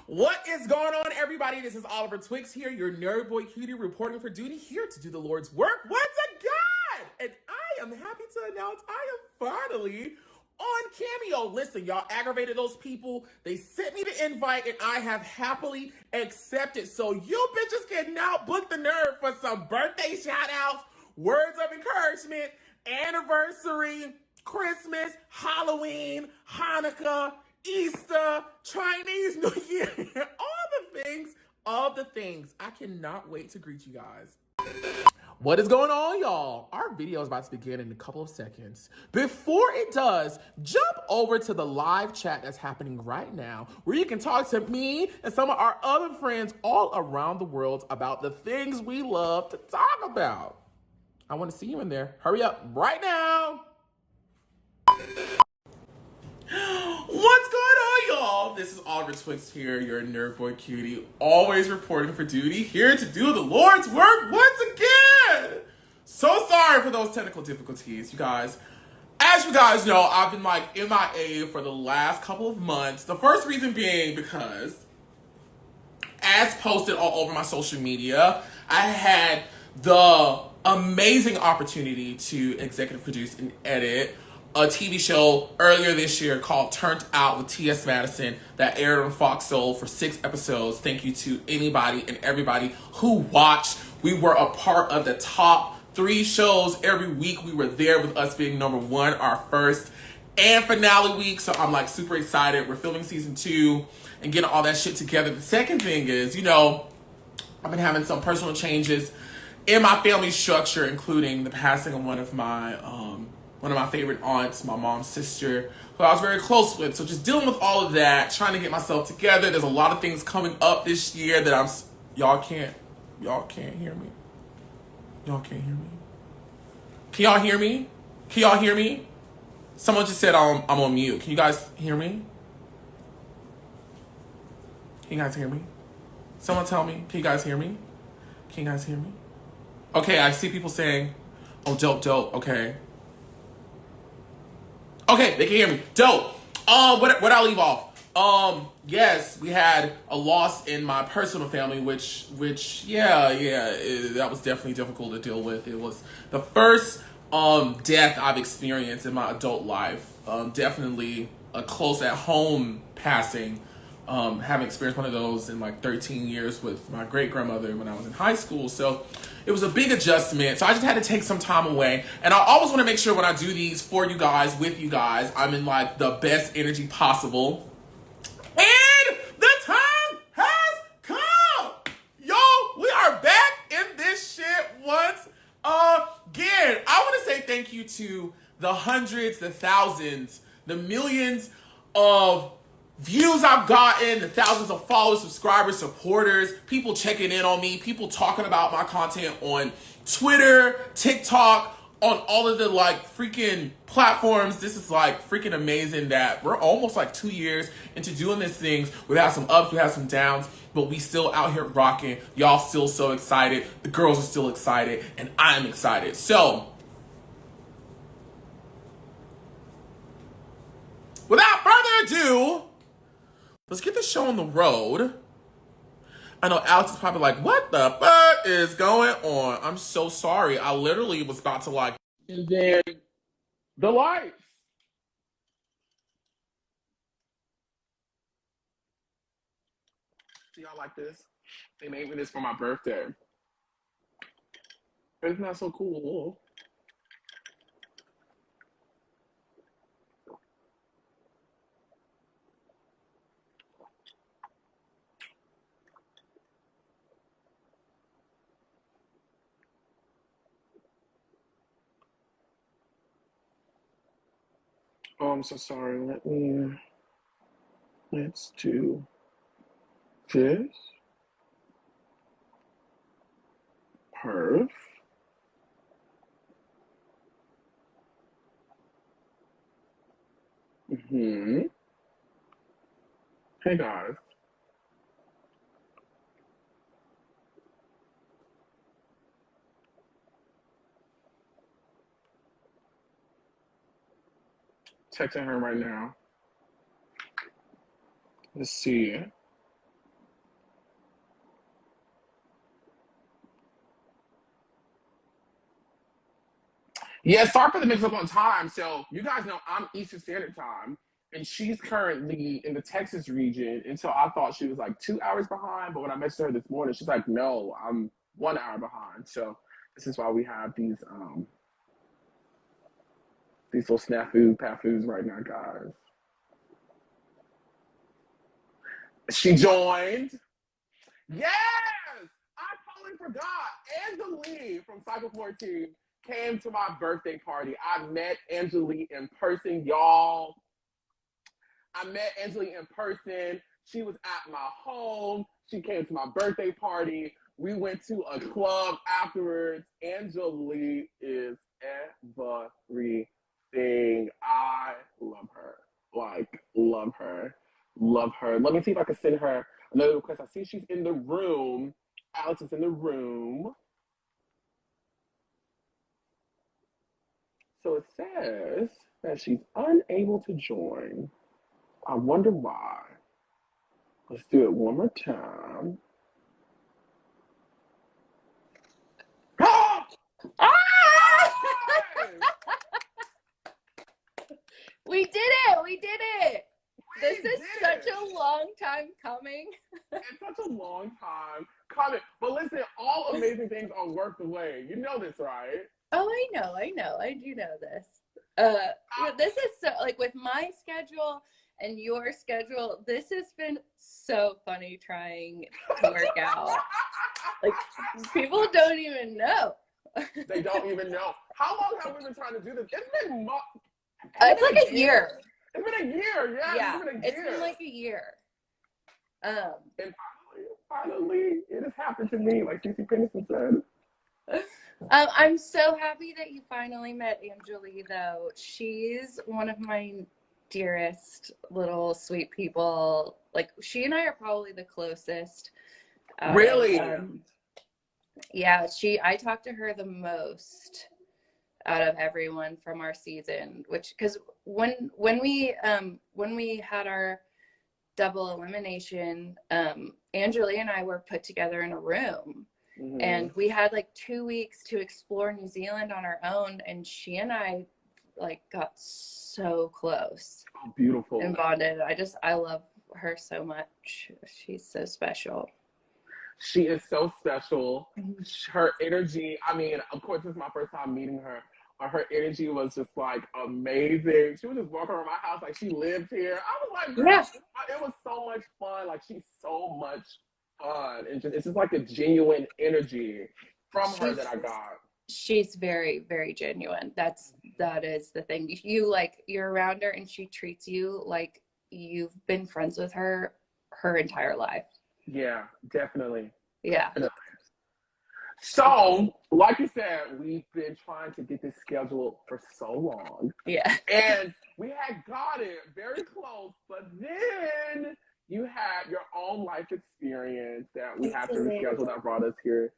What is going on, everybody? This is Oliver Twixt here, your nerd boy cutie, reporting for duty, here to do the Lord's work once again. And I am happy to announce I am finally on Cameo. Listen, y'all aggravated those people. They sent me the invite, and I have happily accepted. So you bitches can now book the nerd for some birthday shout-outs, words of encouragement, anniversary, Christmas, Halloween, Hanukkah, Easter, Chinese New Year, all the things. I cannot wait to greet you guys. What is going on, y'all? Our video is about to begin in a couple of seconds. Before it does, jump over to the live chat that's happening right now, where you can talk to me and some of our other friends all around the world about the things we love to talk about. I want to see you in there. Hurry up right now. What's going on, y'all? This is Oliver Twixt here, your nerd boy cutie, always reporting for duty, here to do the Lord's work once again. So sorry for those technical difficulties, you guys. As you guys know, I've been like MIA for the last couple of months. The first reason being because, as posted all over my social media, I had the amazing opportunity to executive produce and edit a TV show earlier this year called Turned Out with T.S. Madison that aired on Fox Soul for 6 episodes. Thank you to anybody and everybody who watched. We were a part of the top 3 shows every week. We were there with us being #1, our first and finale week. So I'm like super excited. We're filming season 2 and getting all that shit together. The second thing is, you know, I've been having some personal changes in my family structure, including the passing of one of my favorite aunts, my mom's sister, who I was very close with. So just dealing with all of that, trying to get myself together. There's a lot of things coming up this year that y'all can't hear me. Y'all can't hear me. Can y'all hear me? Can y'all hear me? Someone just said I'm on mute. Can you guys hear me? Can you guys hear me? Someone tell me. Can you guys hear me? Can you guys hear me? Okay, I see people saying, oh, dope, okay. Okay, they can hear me. Dope. What I'll leave off. Yes, we had a loss in my personal family, which, that was definitely difficult to deal with. It was the first death I've experienced in my adult life. Definitely a close at home passing. Haven't experienced one of those in like 13 years with my great grandmother when I was in high school. So it was a big adjustment. So I just had to take some time away. And I always want to make sure when I do these for you guys, with you guys, I'm in like the best energy possible. And the time has come. Yo, we are back in this shit once again. I want to say thank you to the hundreds, the thousands, the millions of views I've gotten, the thousands of followers, subscribers, supporters, people checking in on me, people talking about my content on Twitter, TikTok, on all of the like freaking platforms. This is like freaking amazing that we're almost like 2 years into doing these things. We have some ups, we have some downs, but we still out here rocking. Y'all still so excited. The girls are still excited, and I'm excited. So, without further ado, let's get the show on the road. I know Alex is probably like, what the fuck is going on? I'm so sorry. I literally was about to like, and then the lights. Do y'all like this? They made me this for my birthday. Isn't that so cool? Oh, I'm so sorry. Let's do this. Perf. Hey guys. Texting her right now. Let's see. Yeah, sorry for the mix up on time. So you guys know I'm Eastern Standard Time, and she's currently in the Texas region. And so I thought she was like 2 hours behind, but when I messaged her this morning, she's like, "No, I'm 1 hour behind." So this is why we have these little pafus right now, guys. She joined. Yes, I totally forgot. Angelea from Cycle 14 came to my birthday party. I met Angelea in person, y'all. I met Angelea in person. She was at my home. She came to my birthday party. We went to a club afterwards. Angelea is everything. I love her. Like, love her. Love her. Let me see if I can send her another request. I see she's in the room. Alex is in the room. So it says that she's unable to join. I wonder why. Let's do it one more time. We did it! We did it! This is such a long time coming. It's such a long time coming. But listen, all amazing things are worth the wait. You know this, right? Oh, I know. I do know this. This is so, like, with my schedule and your schedule, this has been so funny trying to work out. Like, people don't even know. They don't even know. How long have we been trying to do this? It's been it's like a year. It's been a year, yeah. It's been like a year. And finally, it has happened to me, like Cece Peniston said. I'm so happy that you finally met Angelea, though. She's one of my dearest little sweet people. Like, she and I are probably the closest. Really? Yeah, I talked to her the most out of everyone from our season, which, because when we had our double elimination, Angelea and I were put together in a room. Mm-hmm. And we had like 2 weeks to explore New Zealand on our own, and she and I like got so close. Oh, beautiful. And bonded. I love her so much. She's so special. She is so special. Her energy, I mean, of course, this is my first time meeting her, but her energy was just like amazing. She would just walk around my house like she lived here. I was like, yeah, it was so much fun. Like, she's so much fun. And it's just like a genuine energy from her that I got. She's very, very genuine. That is the thing. You're around her and she treats you like you've been friends with her entire life. Yeah, definitely. Yeah. Definitely. So, like you said, we've been trying to get this scheduled for so long. Yeah. And we had got it very close, but then you had your own life experience that we have to reschedule that brought us here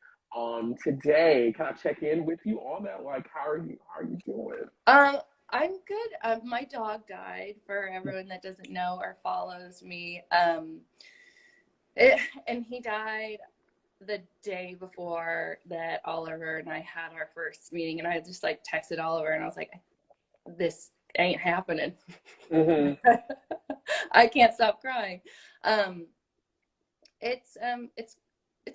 today. Can I check in with you on that? Like, how are you doing? I'm good. My dog died, for everyone that doesn't know or follows me. And he died the day before that Oliver and I had our first meeting, and I just like texted Oliver and I was like, this ain't happening. Mm-hmm. I can't stop crying. It's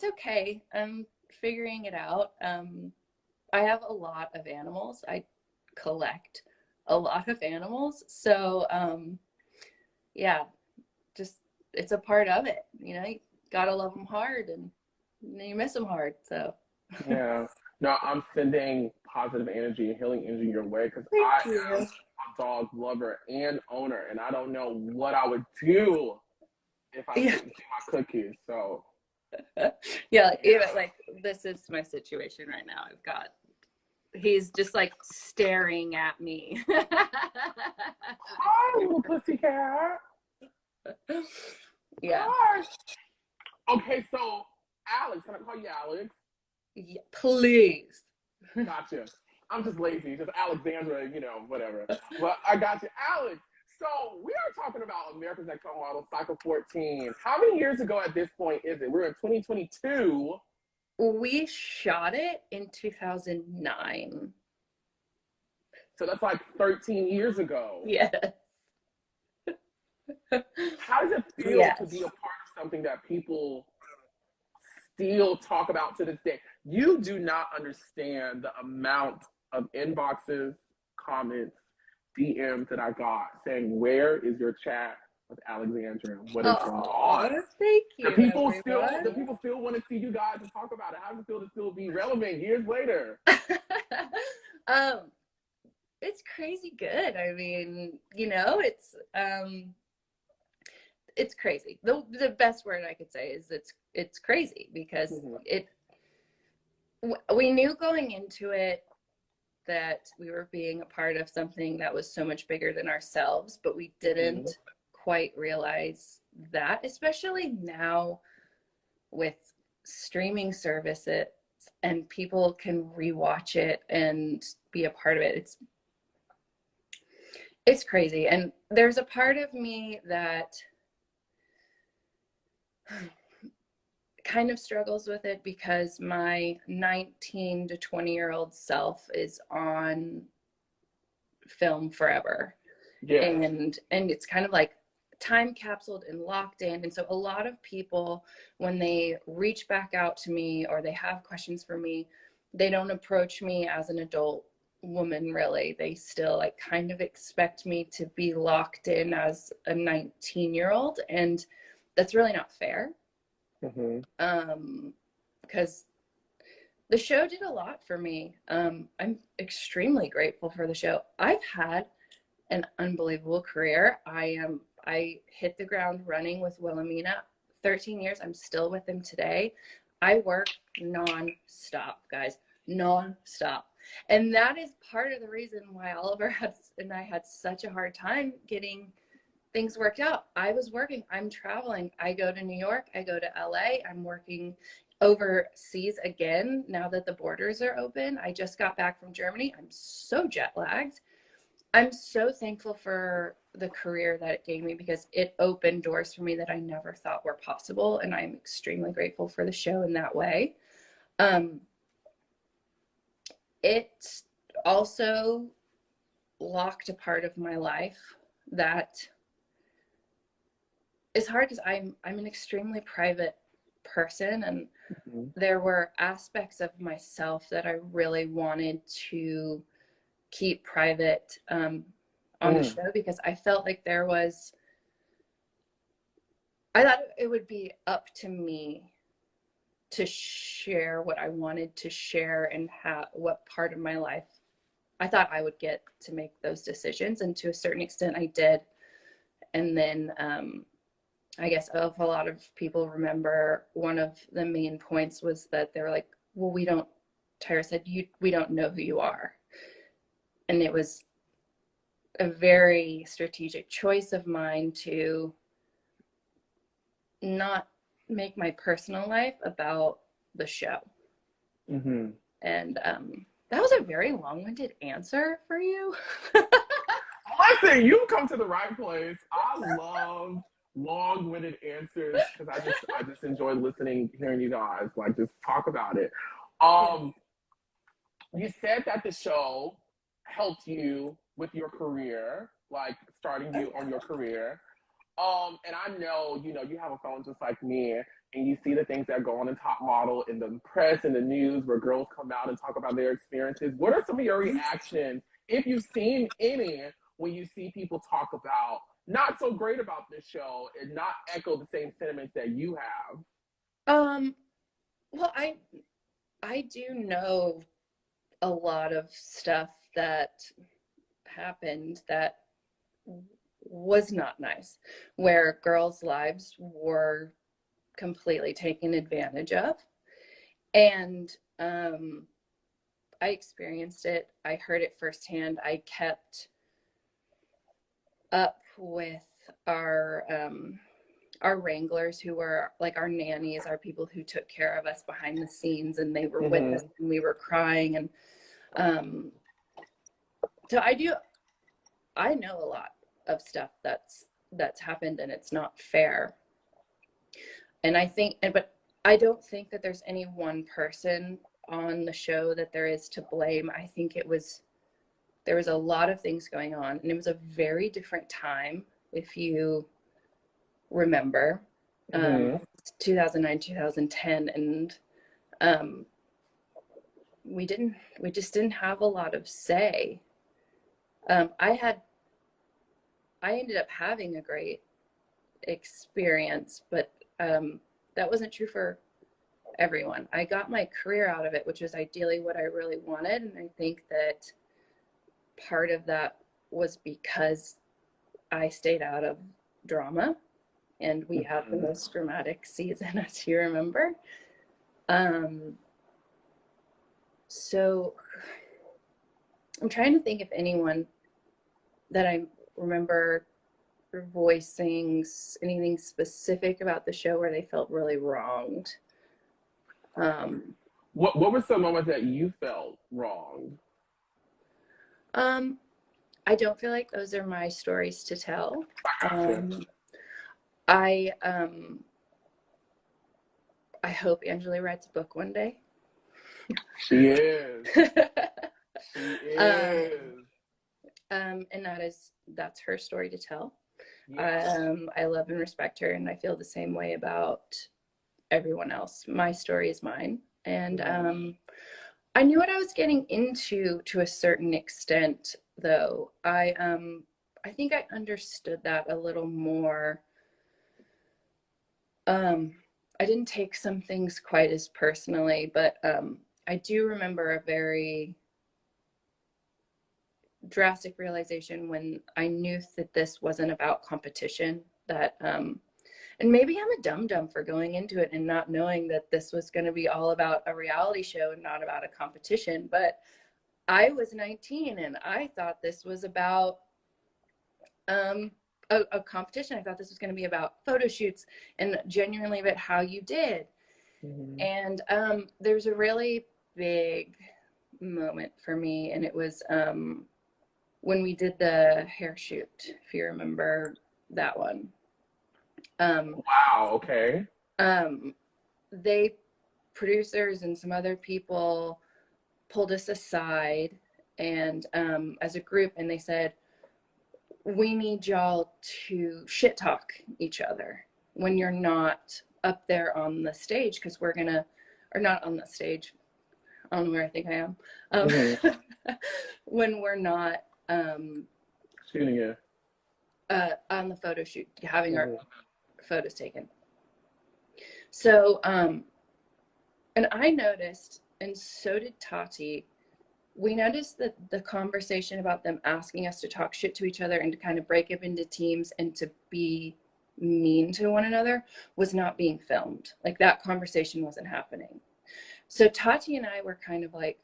okay. I'm figuring it out. I have a lot of animals. I collect a lot of animals. So yeah, just it's a part of it, you gotta love them hard and you miss them hard. So yeah, no, I'm sending positive energy and healing energy your way, because I am a dog lover and owner, and I don't know what I would do if I couldn't see my cookies. So even like this is my situation right now. He's just like staring at me. Hi, little pussycat. Yeah. Gosh. Okay, so Alex, can I call you Alex? Yeah, please. Gotcha. I'm just lazy. Just Alexandra, you know, whatever. But I got you. Alex, so we are talking about America's Next Top Model Cycle 14. How many years ago at this point is it? We're in 2022. We shot it in 2009. So that's like 13 years ago. Yes. How does it feel to be a part of something that people still talk about to this day? You do not understand the amount of inboxes, comments, DMs that I got saying, "Where is your chat with Alexandra? What is going on?" Thank you. Do people still want to see you guys and talk about it? How does it feel to still be relevant years later? It's crazy good. I mean, you know, it's crazy. The best word I could say is it's crazy because we knew going into it that we were being a part of something that was so much bigger than ourselves, but we didn't quite realize that, especially now with streaming services and people can rewatch it and be a part of it. It's crazy. And there's a part of me that kind of struggles with it because my 19 to 20-year-old self is on film forever. Yeah. And it's kind of like time capsuled and locked in. And so a lot of people, when they reach back out to me or they have questions for me, they don't approach me as an adult woman, really. They still like kind of expect me to be locked in as a 19-year-old, and that's really not fair. Because the show did a lot for me. I'm extremely grateful for the show. I've had an unbelievable career. I hit the ground running with Wilhelmina 13 years. I'm still with him today. I work non-stop, guys, non-stop. And that is part of the reason why Oliver and I had such a hard time getting things worked out. I was working, I'm traveling. I go to New York, I go to LA, I'm working overseas again now that the borders are open. I just got back from Germany. I'm so jet lagged. I'm so thankful for the career that it gave me because it opened doors for me that I never thought were possible. And I'm extremely grateful for the show in that way. It also locked a part of my life that is hard because I'm an extremely private person, and there were aspects of myself that I really wanted to keep private on the show because I felt like I thought it would be up to me to share what I wanted to share and what part of my life I thought I would get to make those decisions. And to a certain extent I did. And then I guess a lot of people remember one of the main points was that they were like, well, Tyra said, we don't know who you are. And it was a very strategic choice of mine to not make my personal life about the show. And that was a very long-winded answer for you. Listen, you come to the right place. I love long-winded answers because I just enjoy listening, hearing you guys like just talk about it. You said that the show helped you with your career, like starting you on your career. And I know, you have a phone just like me, and you see the things that go on in Top Model, in the press, in the news, where girls come out and talk about their experiences. What are some of your reactions, if you've seen any, when you see people talk about not so great about this show and not echo the same sentiments that you have? Well, I do know a lot of stuff that happened that was not nice, where girls' lives were completely taken advantage of. And I experienced it. I heard it firsthand. I kept up with our wranglers, who were like our nannies, our people who took care of us behind the scenes, and they were with us and we were crying. And So I know a lot of stuff that's happened, and it's not fair. And but I don't think that there's any one person on the show that there is to blame. I think there was a lot of things going on, and it was a very different time, if you remember, 2009, 2010, and we just didn't have a lot of say. I ended up having a great experience, but that wasn't true for everyone. I got my career out of it, which was ideally what I really wanted, and I think that part of that was because I stayed out of drama, and we had the most dramatic season, as you remember. So I'm trying to think if anyone that I remember voicing anything specific about the show where they felt really wronged. What were some moments that you felt wronged? I don't feel like those are my stories to tell. I hope Angelea writes a book one day. She is. She is. And that's her story to tell. Yes. I love and respect her, and I feel the same way about everyone else. My story is mine, and I knew what I was getting into to a certain extent, though. I think I understood that a little more. I didn't take some things quite as personally, but I do remember a very drastic realization when I knew that this wasn't about competition, that and maybe I'm a dum-dum for going into it and not knowing that this was going to be all about a reality show and not about a competition. But I was 19 and I thought this was about a competition. I thought this was going to be about photo shoots and genuinely about how you did. And there's a really big moment for me, and it was when we did the hair shoot, if you remember that one. Wow, okay. They, producers and some other people, pulled us aside and as a group, and they said, we need y'all to shit talk each other when you're not up there on the stage, because we're gonna, or not on the stage, I don't know where I think I am, when we're not Shooting you on the photo shoot, having our photos taken. So and I noticed, and so did Tati, we noticed that the conversation about them asking us to talk shit to each other and to kind of break up into teams and to be mean to one another was not being filmed. Like, that conversation wasn't happening. So Tati and I were kind of like,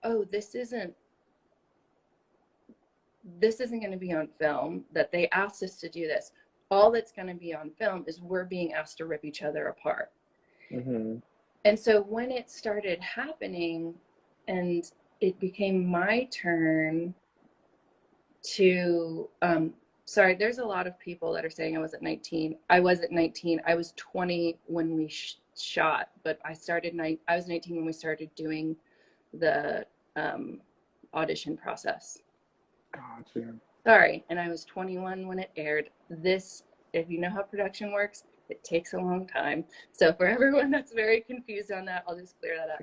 oh, this isn't going to be on film, that they asked us to do this. All that's going to be on film is we're being asked to rip each other apart. And so when it started happening and it became my turn to, sorry, there's a lot of people that are saying I was at 19. I was at 19. I was 20 when we shot, but I was 19 when we started doing the audition process. Gotcha. Sorry, and I was 21 when it aired. This, if you know how production works, it takes a long time. So for everyone that's very confused on that, I'll just clear that up.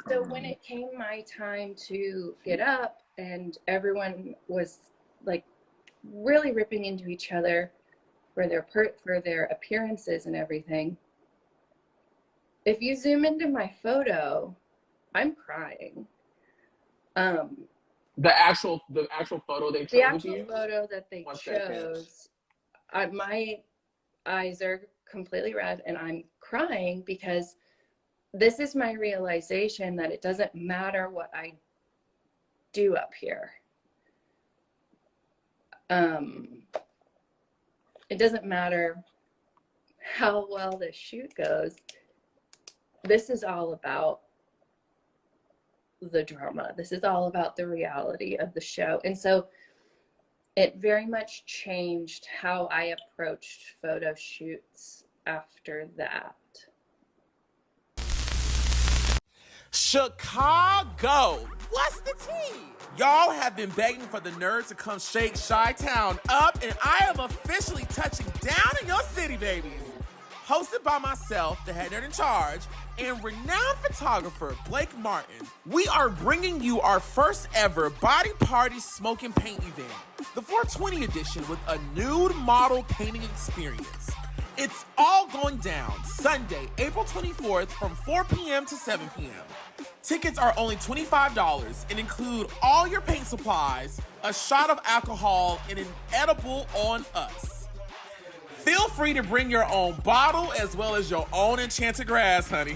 So when it came my time to get up, and everyone was like really ripping into each other for their appearances and everything, if you zoom into my photo, I'm crying. The actual photo they chose, the actual photo that they chose, my eyes are completely red and I'm crying, because this is my realization that it doesn't matter what I do up here. It doesn't matter how well the shoot goes. This is all about the drama. This is all about the reality of the show. And so it very much changed how I approached photo shoots after that. Chicago, what's the tea? Y'all have been begging for the nerds to come shake Chi-Town up, and I am officially touching down in your city, babies. Hosted by myself, the head nerd in charge, and renowned photographer Blake Martin, we are bringing you our first ever body party smoke and paint event, the 420 edition with a nude model painting experience. It's all going down Sunday, April 24th from 4 p.m. to 7 p.m. Tickets are only $25 and include all your paint supplies, a shot of alcohol, and an edible on us. Feel free to bring your own bottle as well as your own enchanted grass, honey.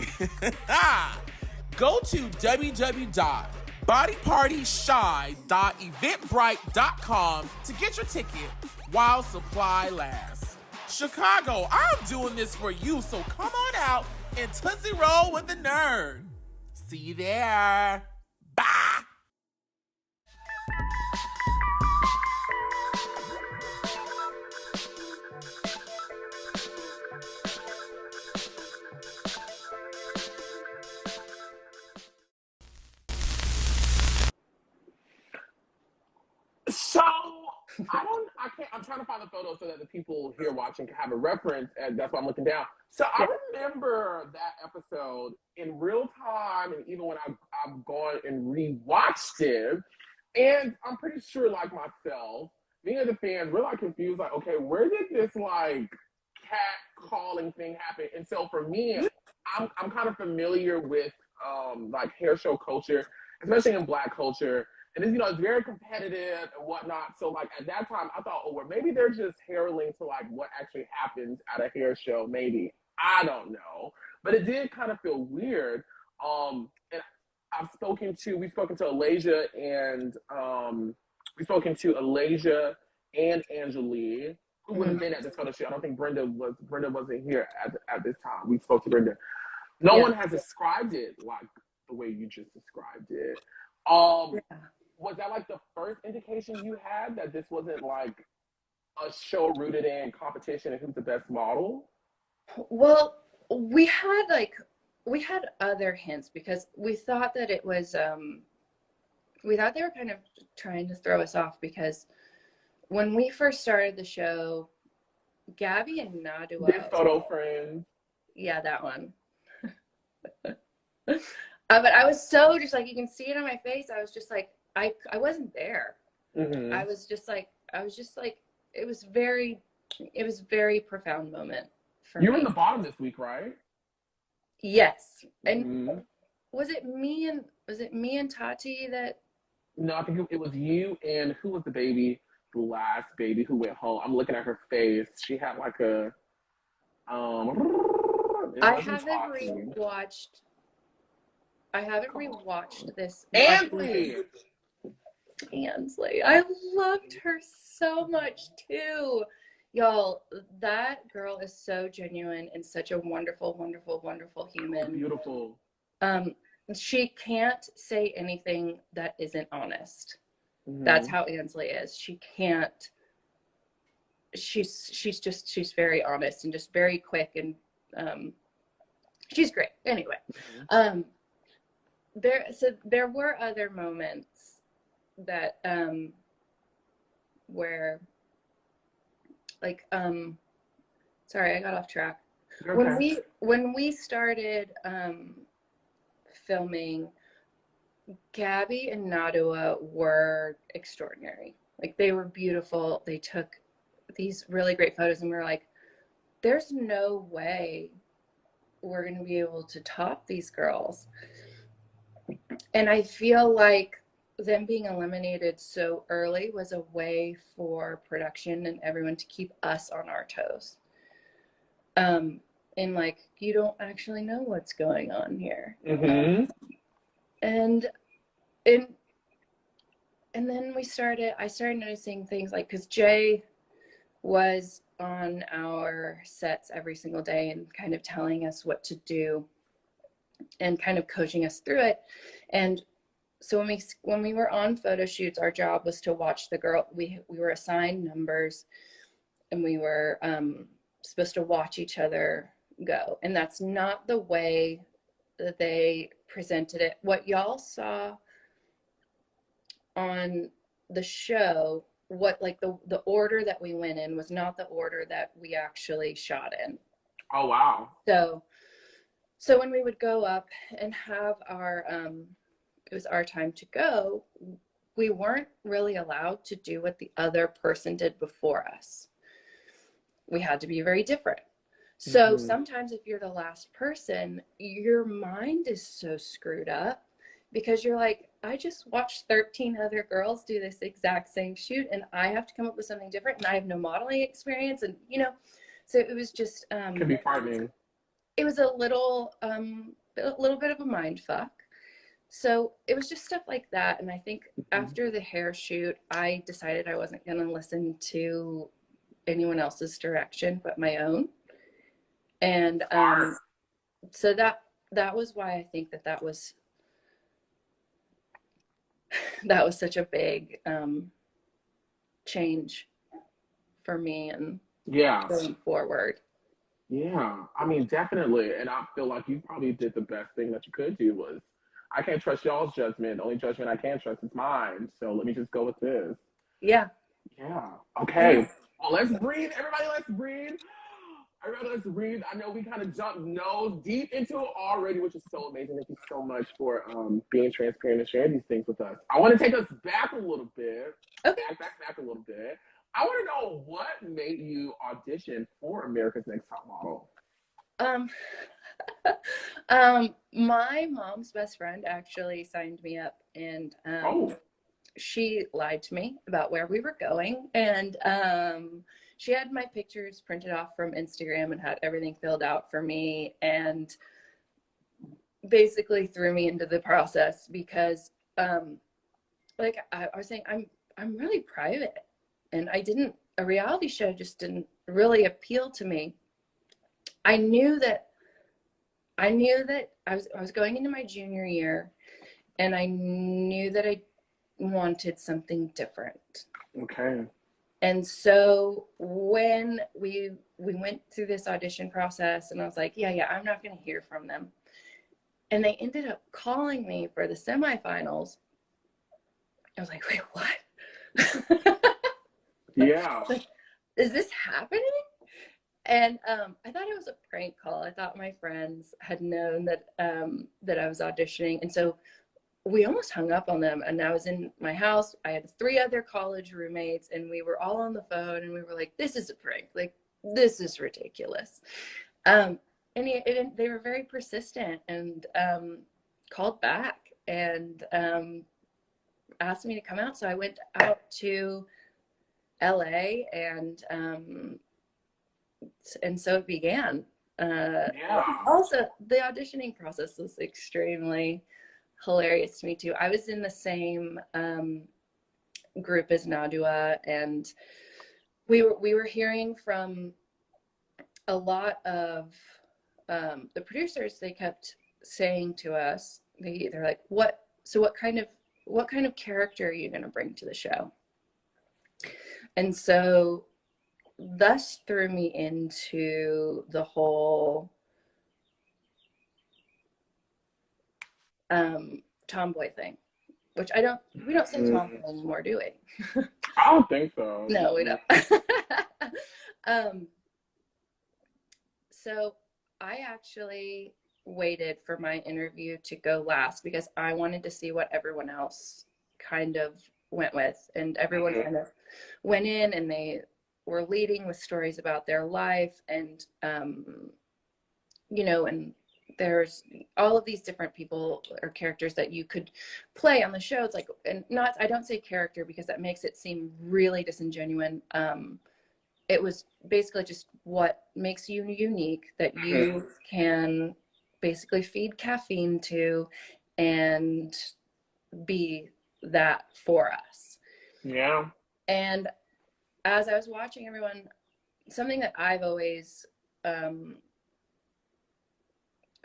Go to www.bodypartyshy.eventbrite.com to get your ticket while supply lasts. Chicago, I'm doing this for you, so come on out and Tootsie Roll with the nerd. See you there. Bye. So I'm trying to find the photo so that the people here watching can have a reference, and that's why I'm looking down. So I remember that episode in real time, and even when I've gone and rewatched it, and I'm pretty sure, like myself, many of the fans were like confused, like, okay, where did this like cat calling thing happen? And so for me, I'm kind of familiar with like hair show culture, especially in Black culture. And it's, it's very competitive and whatnot. So like at that time, I thought, oh, well, maybe they're just heralding to like what actually happens at a hair show. Maybe, I don't know, but it did kind of feel weird. And we've spoken to Alasia and Angelea, who would have been at the photo shoot. I don't think Brenda wasn't here at this time. We spoke to Brenda. No one has described it like the way you just described it. Was that like the first indication you had that this wasn't like a show rooted in competition and who's the best model? Well, we had other hints because we thought that it was we thought they were kind of trying to throw us off, because when we first started the show, Gabby and Naduah, This photo friend. Yeah, that one. But I was so just like, you can see it on my face. I was just like, I wasn't there. Mm-hmm. I was just like, it was very profound moment for me. You were in the bottom this week, right? Yes. And was it me and Tati that? No, I think it was you and who was the baby? The last baby who went home. I'm looking at her face. She had like a I haven't rewatched this. Ansley. I loved her so much too. Y'all, that girl is so genuine and such a wonderful, wonderful, wonderful human. Beautiful. She can't say anything that isn't honest. Mm-hmm. That's how Ansley is. She can't. She's very honest and just very quick, and she's great. Anyway, there were other moments that where like sorry, I got off track. Okay. When we started filming, Gabby and Naduah were extraordinary. Like, they were beautiful. They took these really great photos, and we were like, there's no way we're going to be able to top these girls. And I feel like them being eliminated so early was a way for production and everyone to keep us on our toes. And like, you don't actually know what's going on here. Mm-hmm. And then I started noticing things like, because Jay was on our sets every single day and kind of telling us what to do and kind of coaching us through it. And so when we were on photo shoots, our job was to watch the girl. We were assigned numbers, and we were supposed to watch each other go. And that's not the way that they presented it. What y'all saw on the show, what like the order that we went in was not the order that we actually shot in. Oh wow. So when we would go up and have our it was our time to go, we weren't really allowed to do what the other person did before us. We had to be very different. So sometimes if you're the last person, your mind is so screwed up because you're like, I just watched 13 other girls do this exact same shoot and I have to come up with something different and I have no modeling experience. And, you know, so it was just, Could be frightening. It was a little bit of a mind fuck. So it was just stuff like that. And I think after the hair shoot, I decided I wasn't going to listen to anyone else's direction but my own. And so that was why I think that was such a big change for me and going forward. Yeah, I mean, definitely. And I feel like you probably did the best thing that you could do was, I can't trust y'all's judgment. The only judgment I can trust is mine. So let me just go with this. Yeah. Yeah. Okay. Well, let's breathe. Everybody, let's breathe. Everybody, let's breathe. I know we kind of jumped nose deep into it already, which is so amazing. Thank you so much for being transparent and sharing these things with us. I want to take us back a little bit. Okay. Back a little bit. I want to know what made you audition for America's Next Top Model. My mom's best friend actually signed me up, and she lied to me about where we were going, and she had my pictures printed off from Instagram and had everything filled out for me, and basically threw me into the process because, like I was saying, I'm really private, and a reality show just didn't really appeal to me. I knew that I was going into my junior year, and I knew that I wanted something different. Okay. And so when we went through this audition process, and I was like, yeah, I'm not going to hear from them. And they ended up calling me for the semifinals. I was like, wait, what? Yeah. Like, is this happening? And I thought it was a prank call. I thought my friends had known that that I was auditioning. And so we almost hung up on them. And I was in my house. I had 3 other college roommates, and we were all on the phone, and we were like, this is a prank. Like, this is ridiculous. And they were very persistent and called back and asked me to come out. So I went out to LA, and so it began. Also, the auditioning process was extremely hilarious to me too. I was in the same group as Naduah, and we were hearing from a lot of the producers. They kept saying to us, they're like, what kind of character are you going to bring to the show? And so thus threw me into the whole tomboy thing, which we don't say tomboy anymore, do we? I don't think so. No, we don't. So I actually waited for my interview to go last because I wanted to see what everyone else kind of went with, and everyone kind of went in and they were leading with stories about their life, and you know, and there's all of these different people or characters that you could play on the show. It's like, and not, I don't say character because that makes it seem really disingenuous. It was basically just what makes you unique, that you can basically feed caffeine to and be that for us. Yeah. And as I was watching everyone, something that I've always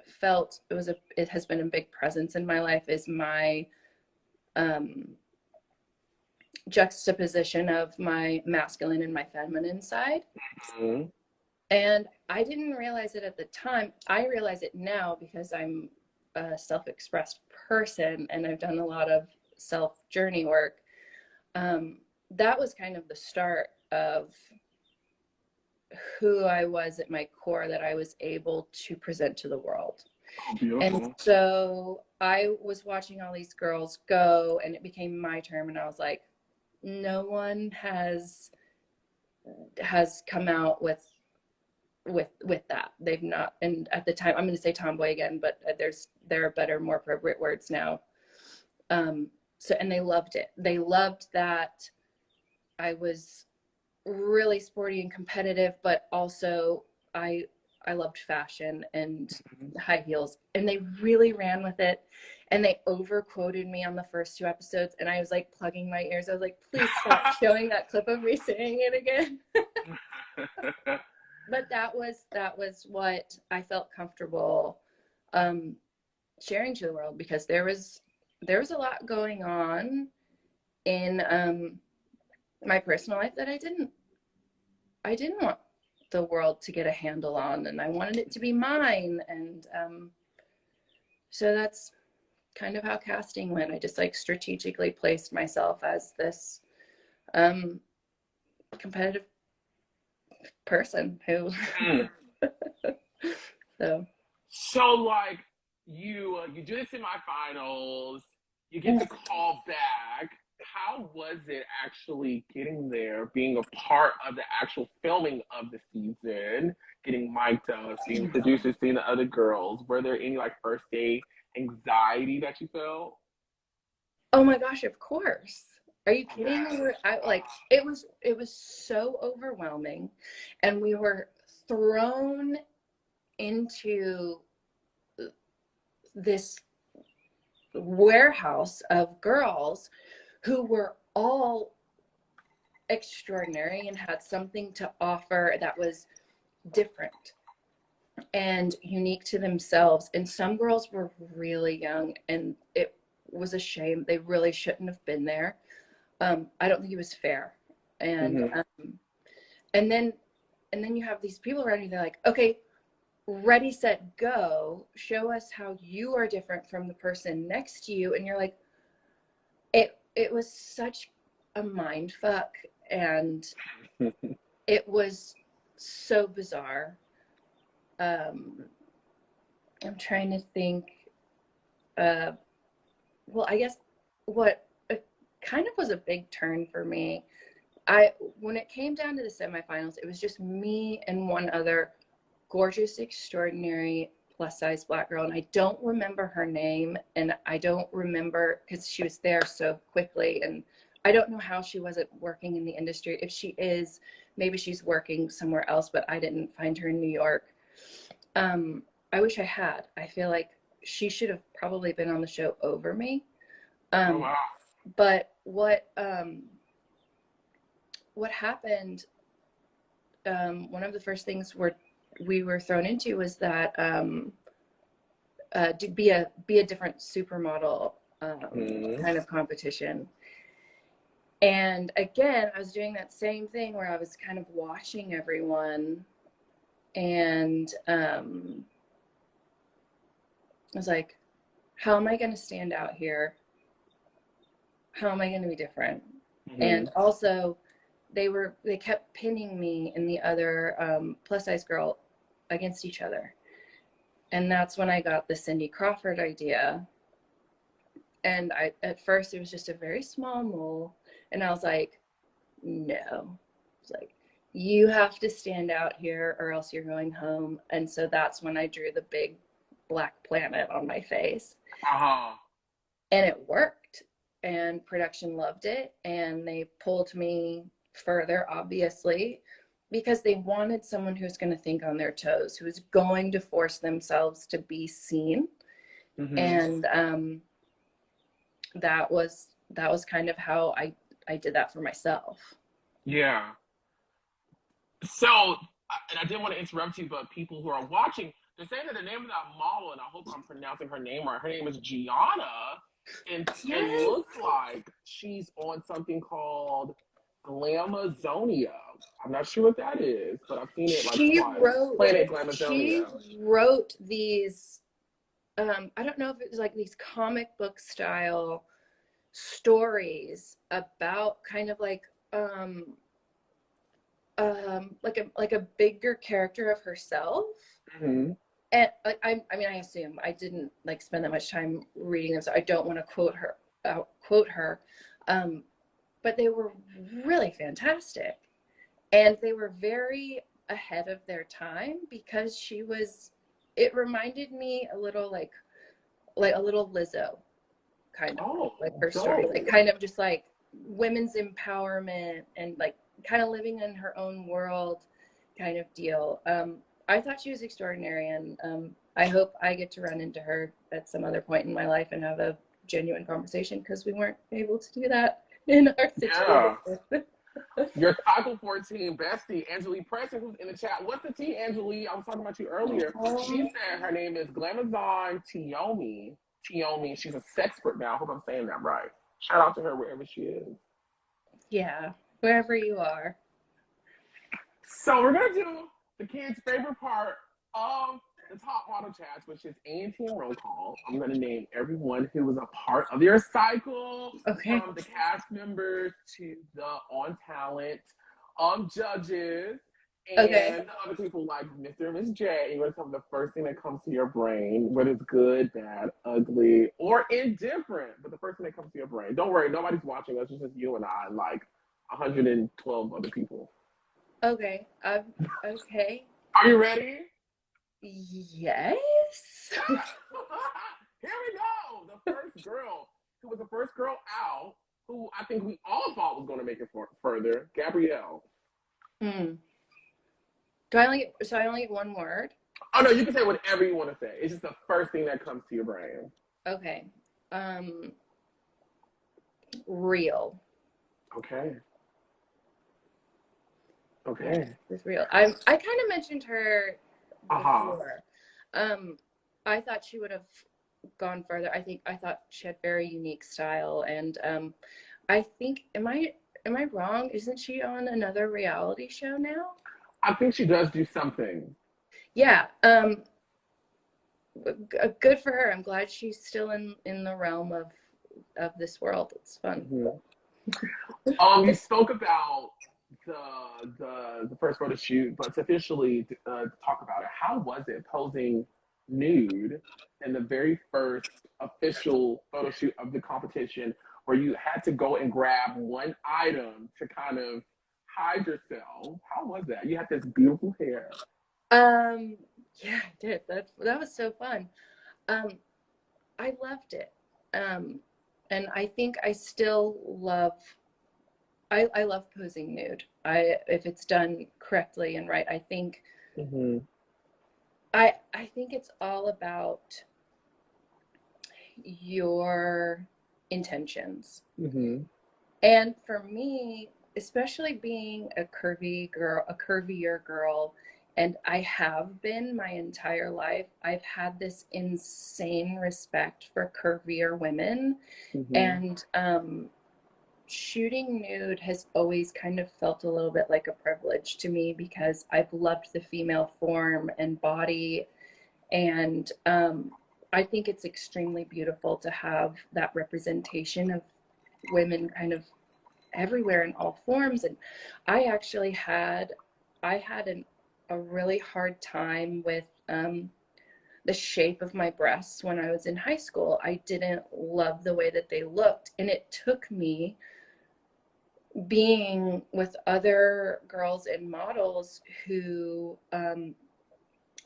felt it has been a big presence in my life is my juxtaposition of my masculine and my feminine side. Mm-hmm. And I didn't realize it at the time. I realize it now because I'm a self-expressed person and I've done a lot of self-journey work. That was kind of the start of who I was at my core, that I was able to present to the world. Oh, beautiful. And so I was watching all these girls go, and it became my turn, and I was like, no one has come out with that. They've not. And at the time, I'm going to say tomboy again, but there are better, more appropriate words now. So, and they loved it. They loved that I was really sporty and competitive, but also I loved fashion and high heels, and they really ran with it. And they over quoted me on the first 2 episodes, and I was like plugging my ears. I was like, please stop showing that clip of me saying it again. But that was what I felt comfortable sharing to the world, because there was a lot going on in my personal life that I didn't want the world to get a handle on, and I wanted it to be mine. And so that's kind of how casting went. I just like strategically placed myself as this competitive person who so like you do the semifinals, you get the call back. How was it actually getting there, being a part of the actual filming of the season, getting mic'd up, seeing the producers, seeing the other girls? Were there any like first day anxiety that you felt? Oh my gosh, of course. Are you kidding me? It was so overwhelming, and we were thrown into this warehouse of girls who were all extraordinary and had something to offer that was different and unique to themselves. And some girls were really young, and it was a shame. They really shouldn't have been there. I don't think it was fair. And and then you have these people around you. They're like, okay, ready, set, go. Show us how you are different from the person next to you. And you're like, it was such a mind fuck, and it was so bizarre. I'm trying to think. Well, I guess what kind of was a big turn for me, when it came down to the semifinals, it was just me and one other gorgeous, extraordinary plus-size Black girl, and I don't remember her name, and I don't remember because she was there so quickly, and I don't know how she wasn't working in the industry. If she is, maybe she's working somewhere else, but I didn't find her in New York. I wish I had. I feel like she should have probably been on the show over me. Oh, wow. But what happened, one of the first things we were thrown into was that to be a different supermodel kind of competition. And again, I was doing that same thing where I was kind of watching everyone, and I was like, how am I going to stand out here? How am I going to be different? And also, they kept pinning me and the other plus size girl against each other. And that's when I got the Cindy Crawford idea. And at first it was just a very small mole. And I was like, no. It's like, you have to stand out here or else you're going home. And so that's when I drew the big black planet on my face. And it worked. And production loved it. And they pulled me further, obviously, because they wanted someone who's going to think on their toes, who is going to force themselves to be seen. And that was kind of how I did that for myself. Yeah. So, and I didn't want to interrupt you, but people who are watching, they're saying that the name of that model, and I hope I'm pronouncing her name right, her name is Gianna. And it Yes. looks like she's on something called Glamazonia. I'm not sure what that is, but I've seen it like She twice. wrote Planet she Glamazonia. wrote these I don't know if it was like these comic book style stories about kind of like a bigger character of herself. Mm-hmm. And like I mean I assume I didn't like spend that much time reading them, so I don't want to quote her, but they were really fantastic, and they were very ahead of their time because it reminded me a little like a little Lizzo kind of Oh, like her stories, dope. like kind of just like women's empowerment and like kind of living in her own world kind of deal. I thought she was extraordinary, and I hope I get to run into her at some other point in my life and have a genuine conversation, because we weren't able to do that in our situation. Yeah. Your Cycle 14 bestie, Angelea Preston, who's in the chat. What's the tea, Angelea? I was talking about you earlier. She said her name is Glamazon Tiomi. Tiomi. She's a sexpert now. I hope I'm saying that right. Shout out to her wherever she is. Yeah, wherever you are. So we're going to do the kids' favorite part of the top model chats, which is ANTM roll call. I'm going to name everyone who was a part of your cycle, Okay. from the cast members to the on talent judges, and the other people like Mr. and Miss J. You're going to tell them the first thing that comes to your brain, whether it's good, bad, ugly, or indifferent, but the first thing that comes to your brain. Don't worry, nobody's watching us. It's just you and I and like 112 other people. Okay. Okay. Are you ready? Yes. Here we go. The first girl, who was the first girl out, who I think we all thought was going to make it further, Gabrielle. Do I only get one word? Oh no, you can say whatever you want to say. It's just the first thing that comes to your brain. Okay. Real. Okay. Okay. It's real. I kind of mentioned her before. I thought she would have gone further. I thought she had very unique style, and I think am I wrong? Isn't she on another reality show now? I think she does do something. Yeah. Good for her. I'm glad she's still in the realm of this world. It's fun. Mm-hmm. You spoke about the first photo shoot, but to officially talk about it, how was it posing nude in the very first official photo shoot of the competition, where you had to go and grab one item to kind of hide yourself? How was that? You had this beautiful hair. Yeah, I did. That was so fun. I loved it. And I think I still love I love posing nude. If it's done correctly and right, I think I think it's all about your intentions. And for me, especially being a curvier girl, and I have been my entire life, I've had this insane respect for curvier women. And shooting nude has always kind of felt a little bit like a privilege to me, because I've loved the female form and body, and I think it's extremely beautiful to have that representation of women kind of everywhere in all forms. And I actually had a really hard time with the shape of my breasts when I was in high school. I didn't love the way that they looked, and it took me being with other girls and models who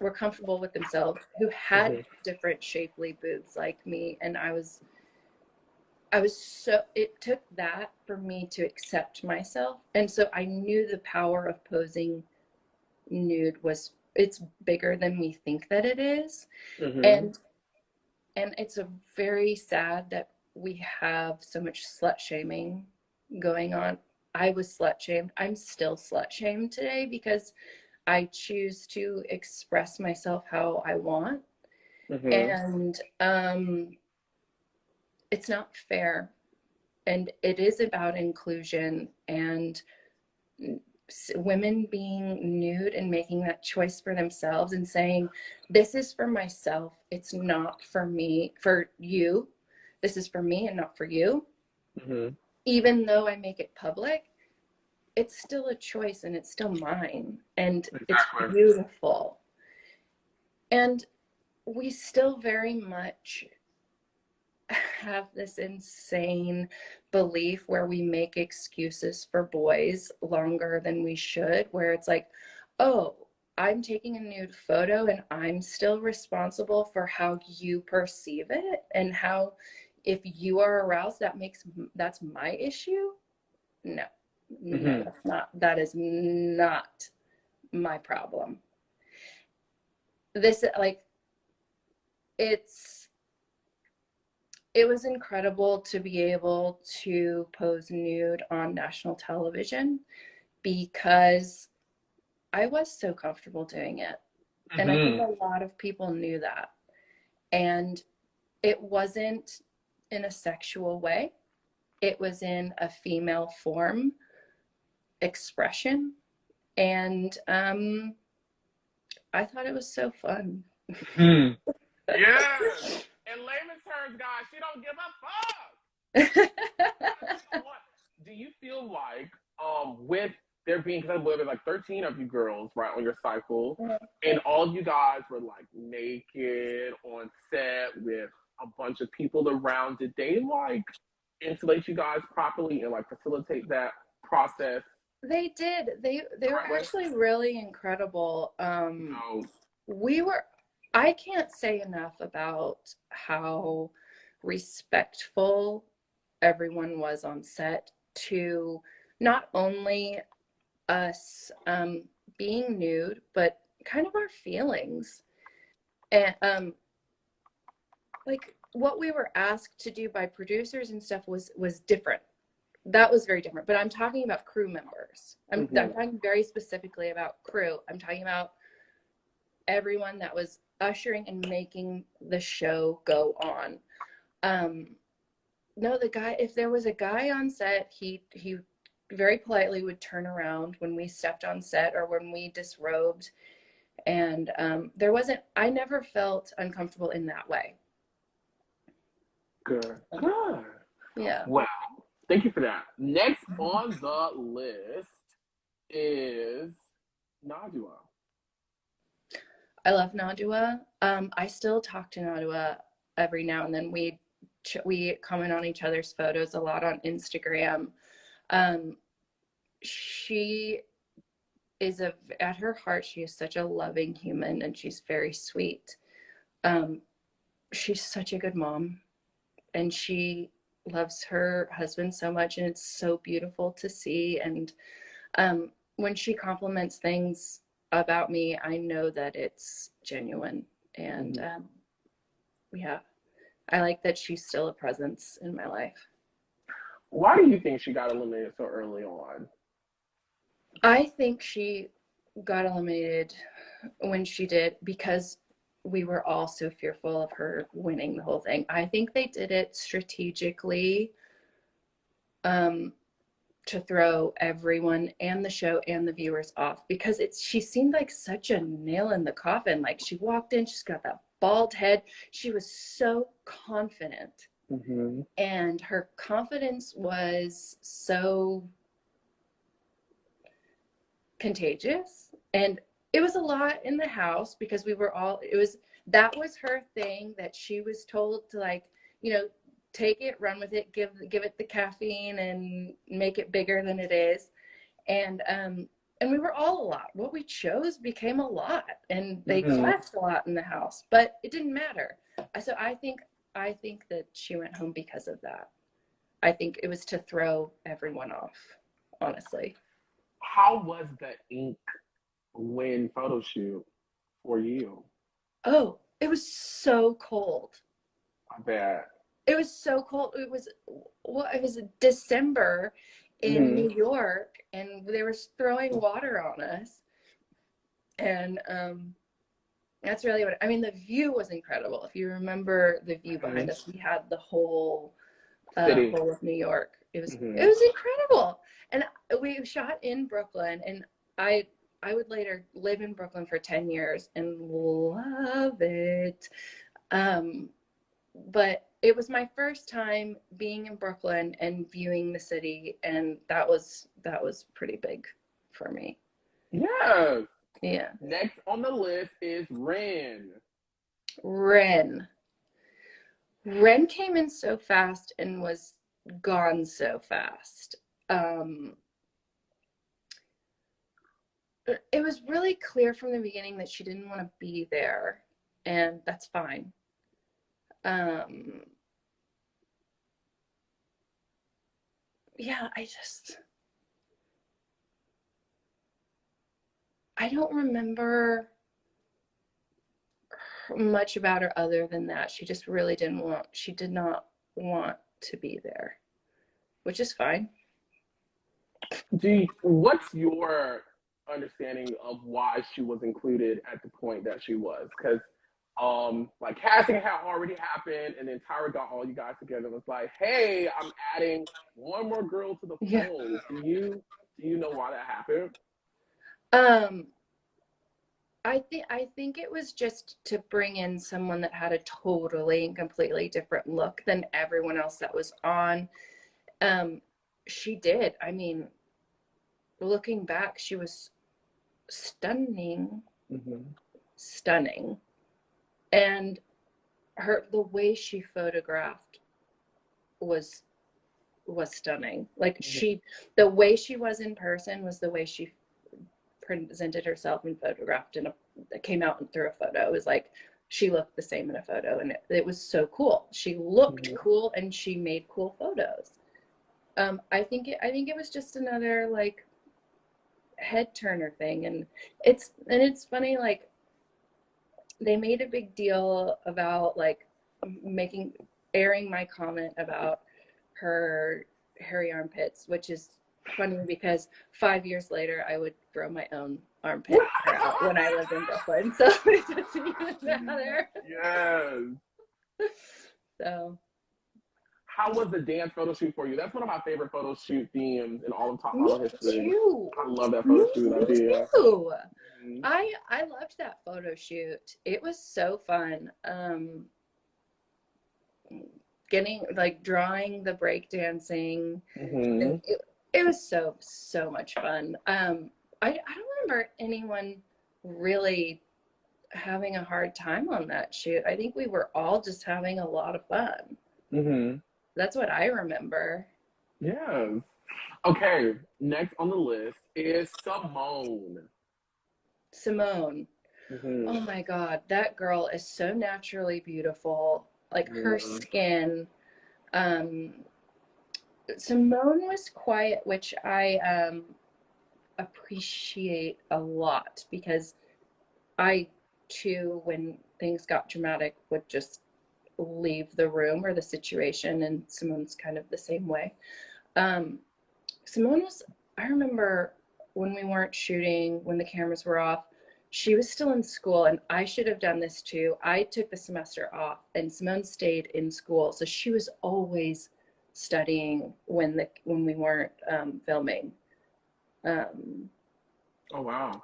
were comfortable with themselves, who had different shapely boobs like me, and I was so, it took that for me to accept myself. And so I knew the power of posing nude it's bigger than we think that it is. And it's a very sad that we have so much slut shaming going on. I was slut shamed. I'm still slut shamed today because I choose to express myself how I want. And it's not fair. And it is about inclusion and women being nude and making that choice for themselves and saying, this is for myself. It's not for me, for you. This is for me and not for you. Mm-hmm. Even though I make it public, it's still a choice and it's still mine. And Exactly. it's beautiful. And we still very much have this insane belief where we make excuses for boys longer than we should, where it's like, oh, I'm taking a nude photo and I'm still responsible for how you perceive it, and how if you are aroused, that's my issue. No, Mm-hmm. that is not my problem. This, like, it was incredible to be able to pose nude on national television because I was so comfortable doing it. Mm-hmm. And I think a lot of people knew that. And it wasn't in a sexual way. It was in a female form expression. And I thought it was so fun. Mm-hmm. Yes. In layman's terms, guys, she don't give a fuck. Do you feel like, with there being, because I believe there's like 13 of you girls, right, on your cycle, and all you guys were like naked on set with a bunch of people around, did they like insulate you guys properly and like facilitate that process? They did. They were actually really incredible. I can't say enough about how respectful everyone was on set to not only us being nude, but kind of our feelings. And like what we were asked to do by producers and stuff was different. That was very different. But I'm talking about crew members. I'm talking very specifically about crew. I'm talking about everyone that was ushering and making the show go on. No, the guy, if there was a guy on set, he very politely would turn around when we stepped on set or when we disrobed. And I never felt uncomfortable in that way. Good. Yeah. Well, thank you for that. Next on the list is Naduah. I love Naduah. I still talk to Naduah every now and then. We comment on each other's photos a lot on Instagram. She is at her heart, she is such a loving human and she's very sweet. She's such a good mom and she loves her husband so much, and it's so beautiful to see. And when she compliments things about me, I know that it's genuine. And yeah, I like that she's still a presence in my life. Why do you think she got eliminated so early on? I think she got eliminated when she did because we were all so fearful of her winning the whole thing. I think they did it strategically to throw everyone and the show and the viewers off, because she seemed like such a nail in the coffin. Like, she walked in, she's got that bald head. She was so confident. And her confidence was so contagious. And it was a lot in the house because that was her thing, that she was told to, like, take it, run with it, give it the caffeine and make it bigger than it is. And we were all a lot. What we chose became a lot, and they clashed a lot in the house, but it didn't matter. So I think that she went home because of that. I think it was to throw everyone off, honestly. How was the ink win photo shoot for you? Oh, it was so cold. I bet. It was so cold. It was December in New York, and they were throwing water on us. And That's really what, I mean, the view was incredible. If you remember the view behind us, we had the whole whole of New York. It was incredible. And we shot in Brooklyn, and I would later live in Brooklyn for 10 years and love it. But it was my first time being in Brooklyn and viewing the city, and that was pretty big for me. Yes. Yeah. Next on the list is Ren. Ren came in so fast and was gone so fast. It was really clear from the beginning that she didn't want to be there, and that's fine. Yeah, I don't remember much about her other than that. She just really did not want to be there, which is fine. What's your understanding of why she was included at the point that she was? Because like casting had already happened, and then Tyra got all you guys together and was like, hey, I'm adding one more girl to the fold. Do you know why that happened? I think it was just to bring in someone that had a totally and completely different look than everyone else that was on. She did. I mean, looking back, she was stunning. Stunning. And the way she photographed was stunning. Like the way she was in person was the way she presented herself and photographed, and it came out through a photo. It was like she looked the same in a photo, and it was so cool. She looked cool, and she made cool photos. I think it was just another like head turner thing, and it's funny, like they made a big deal about like airing my comment about her hairy armpits, which is funny because 5 years later I would grow my own armpit hair out when I lived in Brooklyn, so it doesn't even matter. Yes. So how was the dance photo shoot for you? That's one of my favorite photo shoot themes in all of Top Me Model history. too. I love that photo shoot idea. Too. I loved that photo shoot. It was so fun. Getting like drawing the breakdancing. It was so much fun. I don't remember anyone really having a hard time on that shoot. I think we were all just having a lot of fun. That's what I remember. Yeah. Okay, next on the list is Simone. Oh my God, that girl is so naturally beautiful. Like her skin. Simone was quiet, which I appreciate a lot, because I too, when things got dramatic, would just leave the room or the situation, and Simone's kind of the same way. Simone was, I remember when we weren't shooting, when the cameras were off, she was still in school, and I should have done this too. I took the semester off, and Simone stayed in school, so she was always studying when we weren't filming. Oh wow.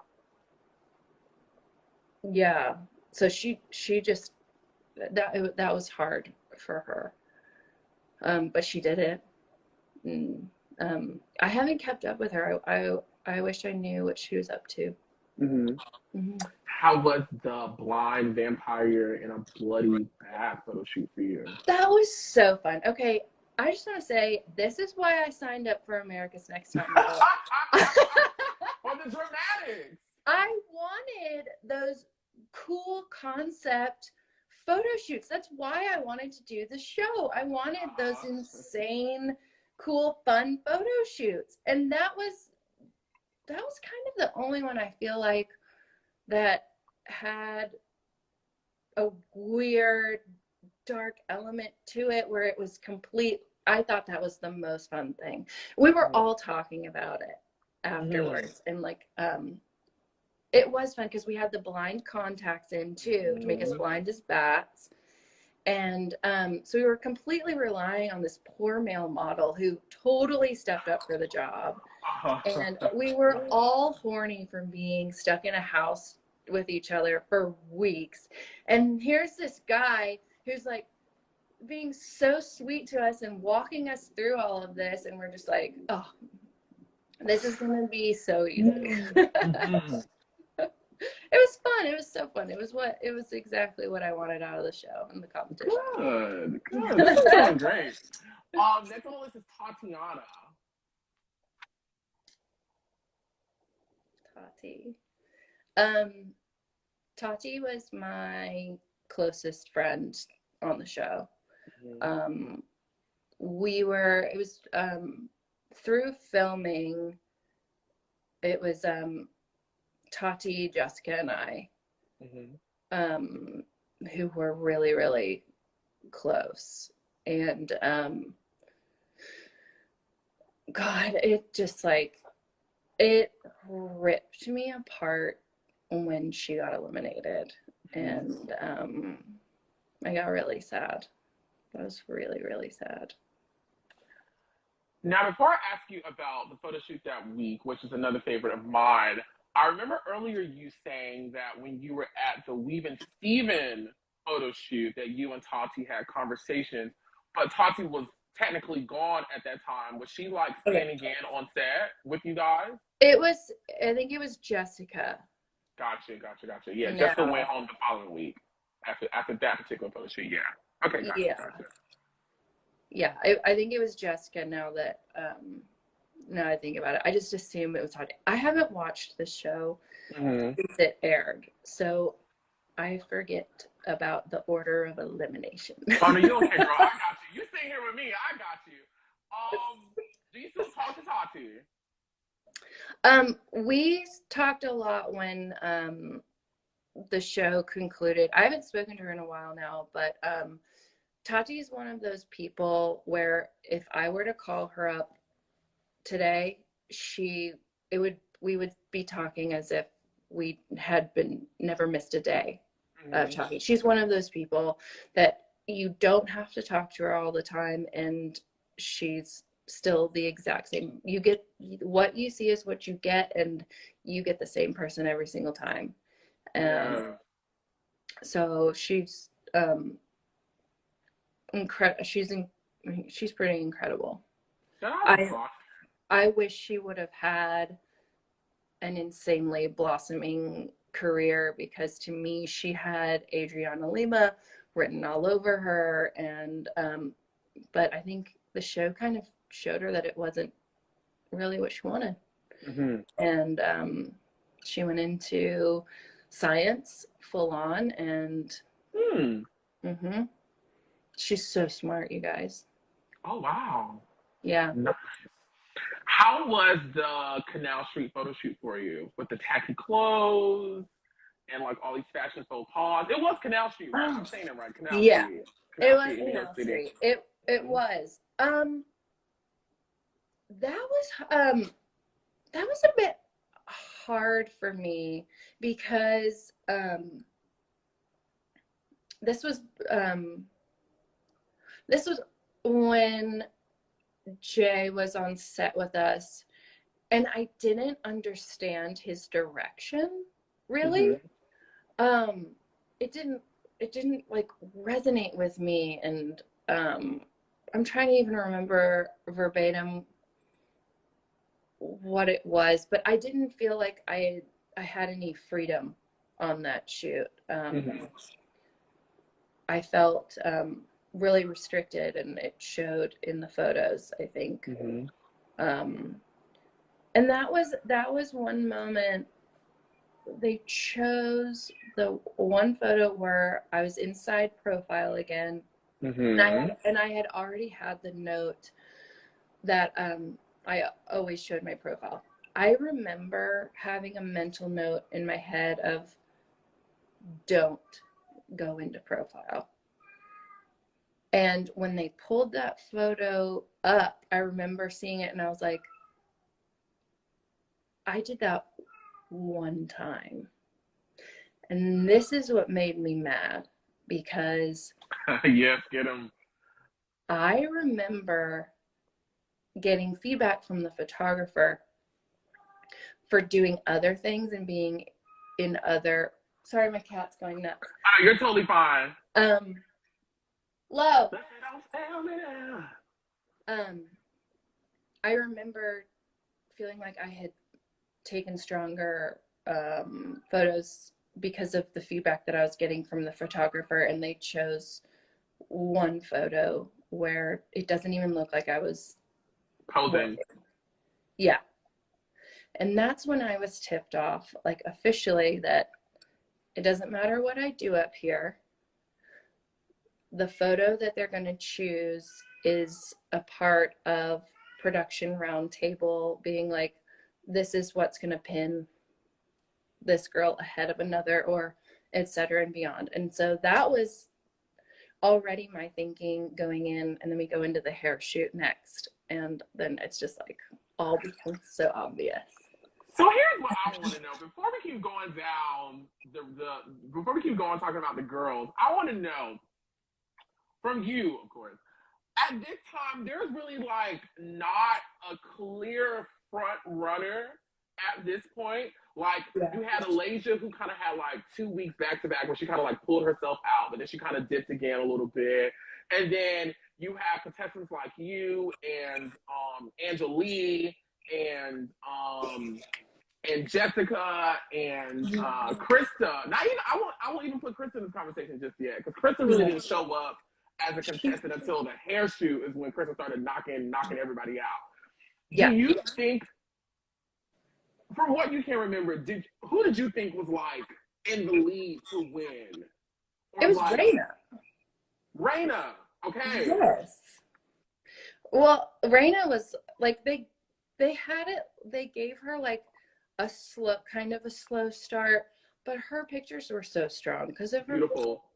Yeah, so she just that was hard for her, but she did it. And, I haven't kept up with her. I wish I knew what she was up to. How was the blind vampire in a bloody bath photo shoot for you? That was so fun. Okay, I just want to say, this is why I signed up for America's Next Top Model. For the dramatics. I wanted those cool concept photo shoots. That's why I wanted to do the show. I wanted those insane, cool, fun photo shoots. And that was kind of the only one I feel like that had a weird, dark element to it, where it was complete. I thought that was the most fun thing. We were all talking about it afterwards, and like it was fun because we had the blind contacts in too to make us blind as bats. And so we were completely relying on this poor male model who totally stepped up for the job. And we were all horny from being stuck in a house with each other for weeks. And here's this guy who's like being so sweet to us and walking us through all of this. And we're just like, oh, this is going to be so easy. It was fun. It was so fun. It was exactly what I wanted out of the show and the competition. Good. This is going great. Next on the list is Tatiana. Tati was my closest friend on the show. It was through filming, it was Tati, Jessica, and I, who were really, really close. And God, it just like, it ripped me apart when she got eliminated. And I got really sad. I was really, really sad. Now, before I ask you about the photo shoot that week, which is another favorite of mine, I remember earlier you saying that when you were at the Weave and Steven photo shoot that you and Tati had conversations, but Tati was technically gone at that time. Was she like standing in on set with you guys? I think it was Jessica. Gotcha. Yeah, Jessica went home the following week after that particular photo shoot. Yeah. Okay. Gotcha. Yeah, I think it was Jessica. Now that I think about it, I just assume it was Tati. I haven't watched the show since it aired, so I forget about the order of elimination. Oh no, you okay, girl? I got you. You stay here with me. I got you. Do you still talk to Tati? We talked a lot when the show concluded. I haven't spoken to her in a while now, but Tati's one of those people where if I were to call her up today, we would be talking as if we had never missed a day of talking. She's one of those people that you don't have to talk to her all the time, and she's still the exact same. You get what you see is what you get, and you get the same person every single time. So she's incredible. She's pretty incredible. I wish she would have had an insanely blossoming career, because to me she had Adriana Lima written all over her, and but I think the show kind of showed her that it wasn't really what she wanted. And she went into science full on, and she's so smart, you guys. Oh wow. Yeah. Nice. How was the Canal Street photo shoot for you with the tacky clothes and like all these fashion faux pas? It was Canal Street, right? I'm saying it right. Canal Street. It was Canal Street. It was. That was a bit hard for me, because this was when Jay was on set with us, and I didn't understand his direction really. It didn't like resonate with me, and I'm trying to even remember verbatim what it was, but I didn't feel like I had any freedom on that shoot. I felt really restricted, and it showed in the photos, I think. And that was one moment. They chose the one photo where I was inside profile again, and I had already had the note that I always showed my profile. I remember having a mental note in my head of, don't go into profile. And when they pulled that photo up, I remember seeing it, and I was like, I did that one time. And this is what made me mad, because yes, get him. I remember getting feedback from the photographer for doing other things and being in other, sorry, my cat's going nuts. Oh, you're totally fine. Low. I remember feeling like I had taken stronger photos because of the feedback that I was getting from the photographer, and they chose one photo where it doesn't even look like I was posing. Yeah. And that's when I was tipped off, like, officially, that it doesn't matter what I do up here. The photo that they're going to choose is a part of production roundtable, being like, this is what's going to pin this girl ahead of another, or etc. and beyond. And so that was already my thinking going in, and then we go into the hair shoot next, and then it's just like all becomes so obvious. So here's what I want to know before we keep going down before we keep going talking about the girls. I want to know from you, of course, at this time, there's really like not a clear front runner at this point. Like, you had Alasia, who kind of had like 2 weeks back to back where she kind of like pulled herself out, but then she kind of dipped again a little bit. And then you have contestants like you and Angelea and Jessica and Krista. Not even I won't even put Krista in this conversation just yet, because Krista really didn't show up as a contestant until the hair shoot is when Krista started knocking everybody out. Do you think, from what you can remember, who did you think was like in the lead to win? Or it was like, Raina. Raina, okay. Yes. Well, Raina was like, they had it, they gave her like a slow start, but her pictures were so strong because of her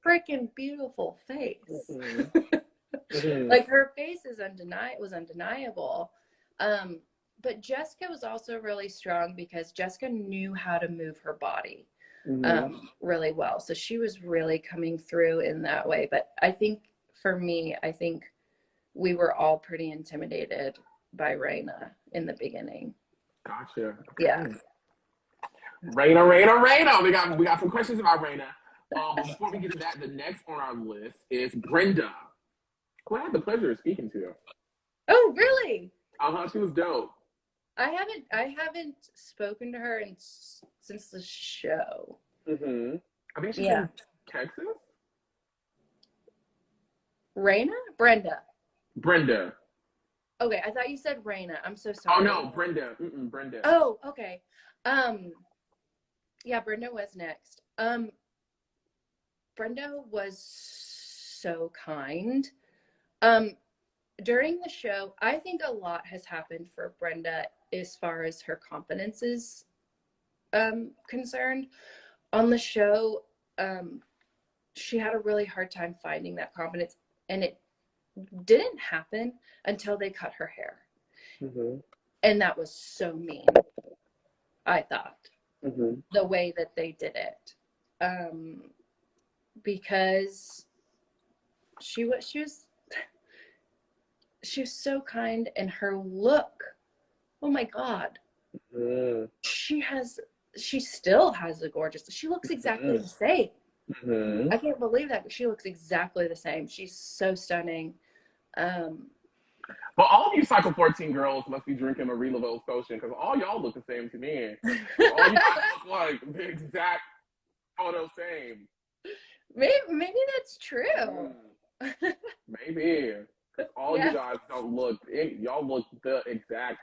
freaking beautiful face. Mm-hmm. Mm-hmm. Like, her face was undeniable. But Jessica was also really strong because Jessica knew how to move her body really well. So she was really coming through in that way. But I think for me, we were all pretty intimidated by Raina in the beginning. Gotcha. Okay. Yeah. Raina. We got some questions about Raina. But before we get to that, the next on our list is Brenda, who I had the pleasure of speaking to. Oh, really? She was dope. I haven't spoken to her since the show. Mm-hmm. I think she's in Texas. Raina? Brenda. Okay, I thought you said Raina. I'm so sorry. Oh no, Brenda. Brenda. Oh, okay. Yeah, Brenda was next. Brenda was so kind. During the show, I think a lot has happened for Brenda as far as her confidence is concerned. On the show, she had a really hard time finding that confidence, and it didn't happen until they cut her hair. Mm-hmm. And that was so mean, I thought, the way that they did it. Because she was so kind, and her look, oh my God. She still has a gorgeous, she looks exactly the same. I can't believe that, but she looks exactly the same. She's so stunning. But all of you Cycle 14 girls must be drinking Marie Lavelle's potion, because all y'all look the same to me. All you guys look like the exact photo same. Maybe that's true. Maybe. Because all you guys don't look, y'all look the exact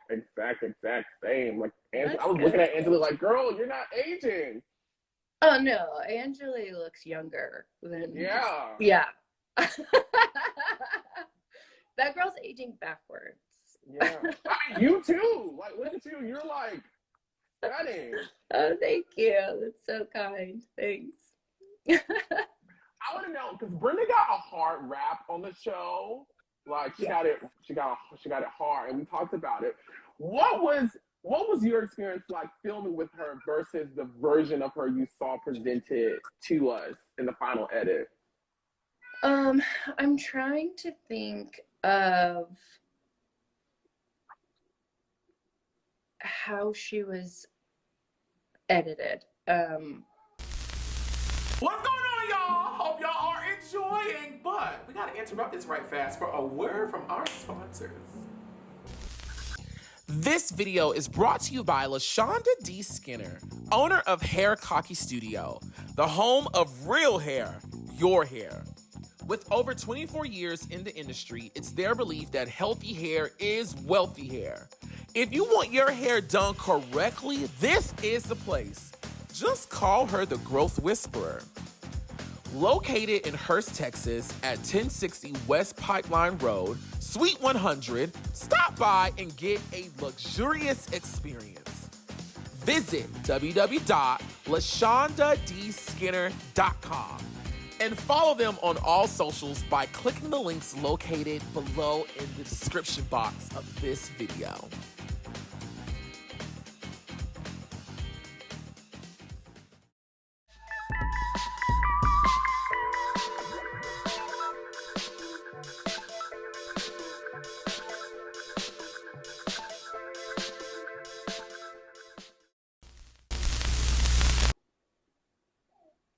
same. Like, I was looking at Angelea like, girl, you're not aging. Oh no, Angelea looks younger than. Yeah. That girl's aging backwards. Yeah. I mean, you too. Like, look at you. You're like stunning. Oh, thank you. That's so kind. Thanks. I want to know, because Brenda got a hard rap on the show. Like, she got it hard, and we talked about it. What was what was your experience like filming with her versus the version of her you saw presented to us in the final edit? I'm trying to think of how she was edited. What's going on, y'all? Hope y'all are enjoying, but we gotta interrupt this right fast for a word from our sponsors. This video is brought to you by LaShonda D. Skinner, owner of Hair Cocky Studio, the home of real hair, your hair. With over 24 years in the industry, it's their belief that healthy hair is wealthy hair. If you want your hair done correctly, this is the place. Just call her the Growth Whisperer. Located in Hurst, Texas at 1060 West Pipeline Road, Suite 100, stop by and get a luxurious experience. Visit www.lashondadskinner.com and follow them on all socials by clicking the links located below in the description box of this video.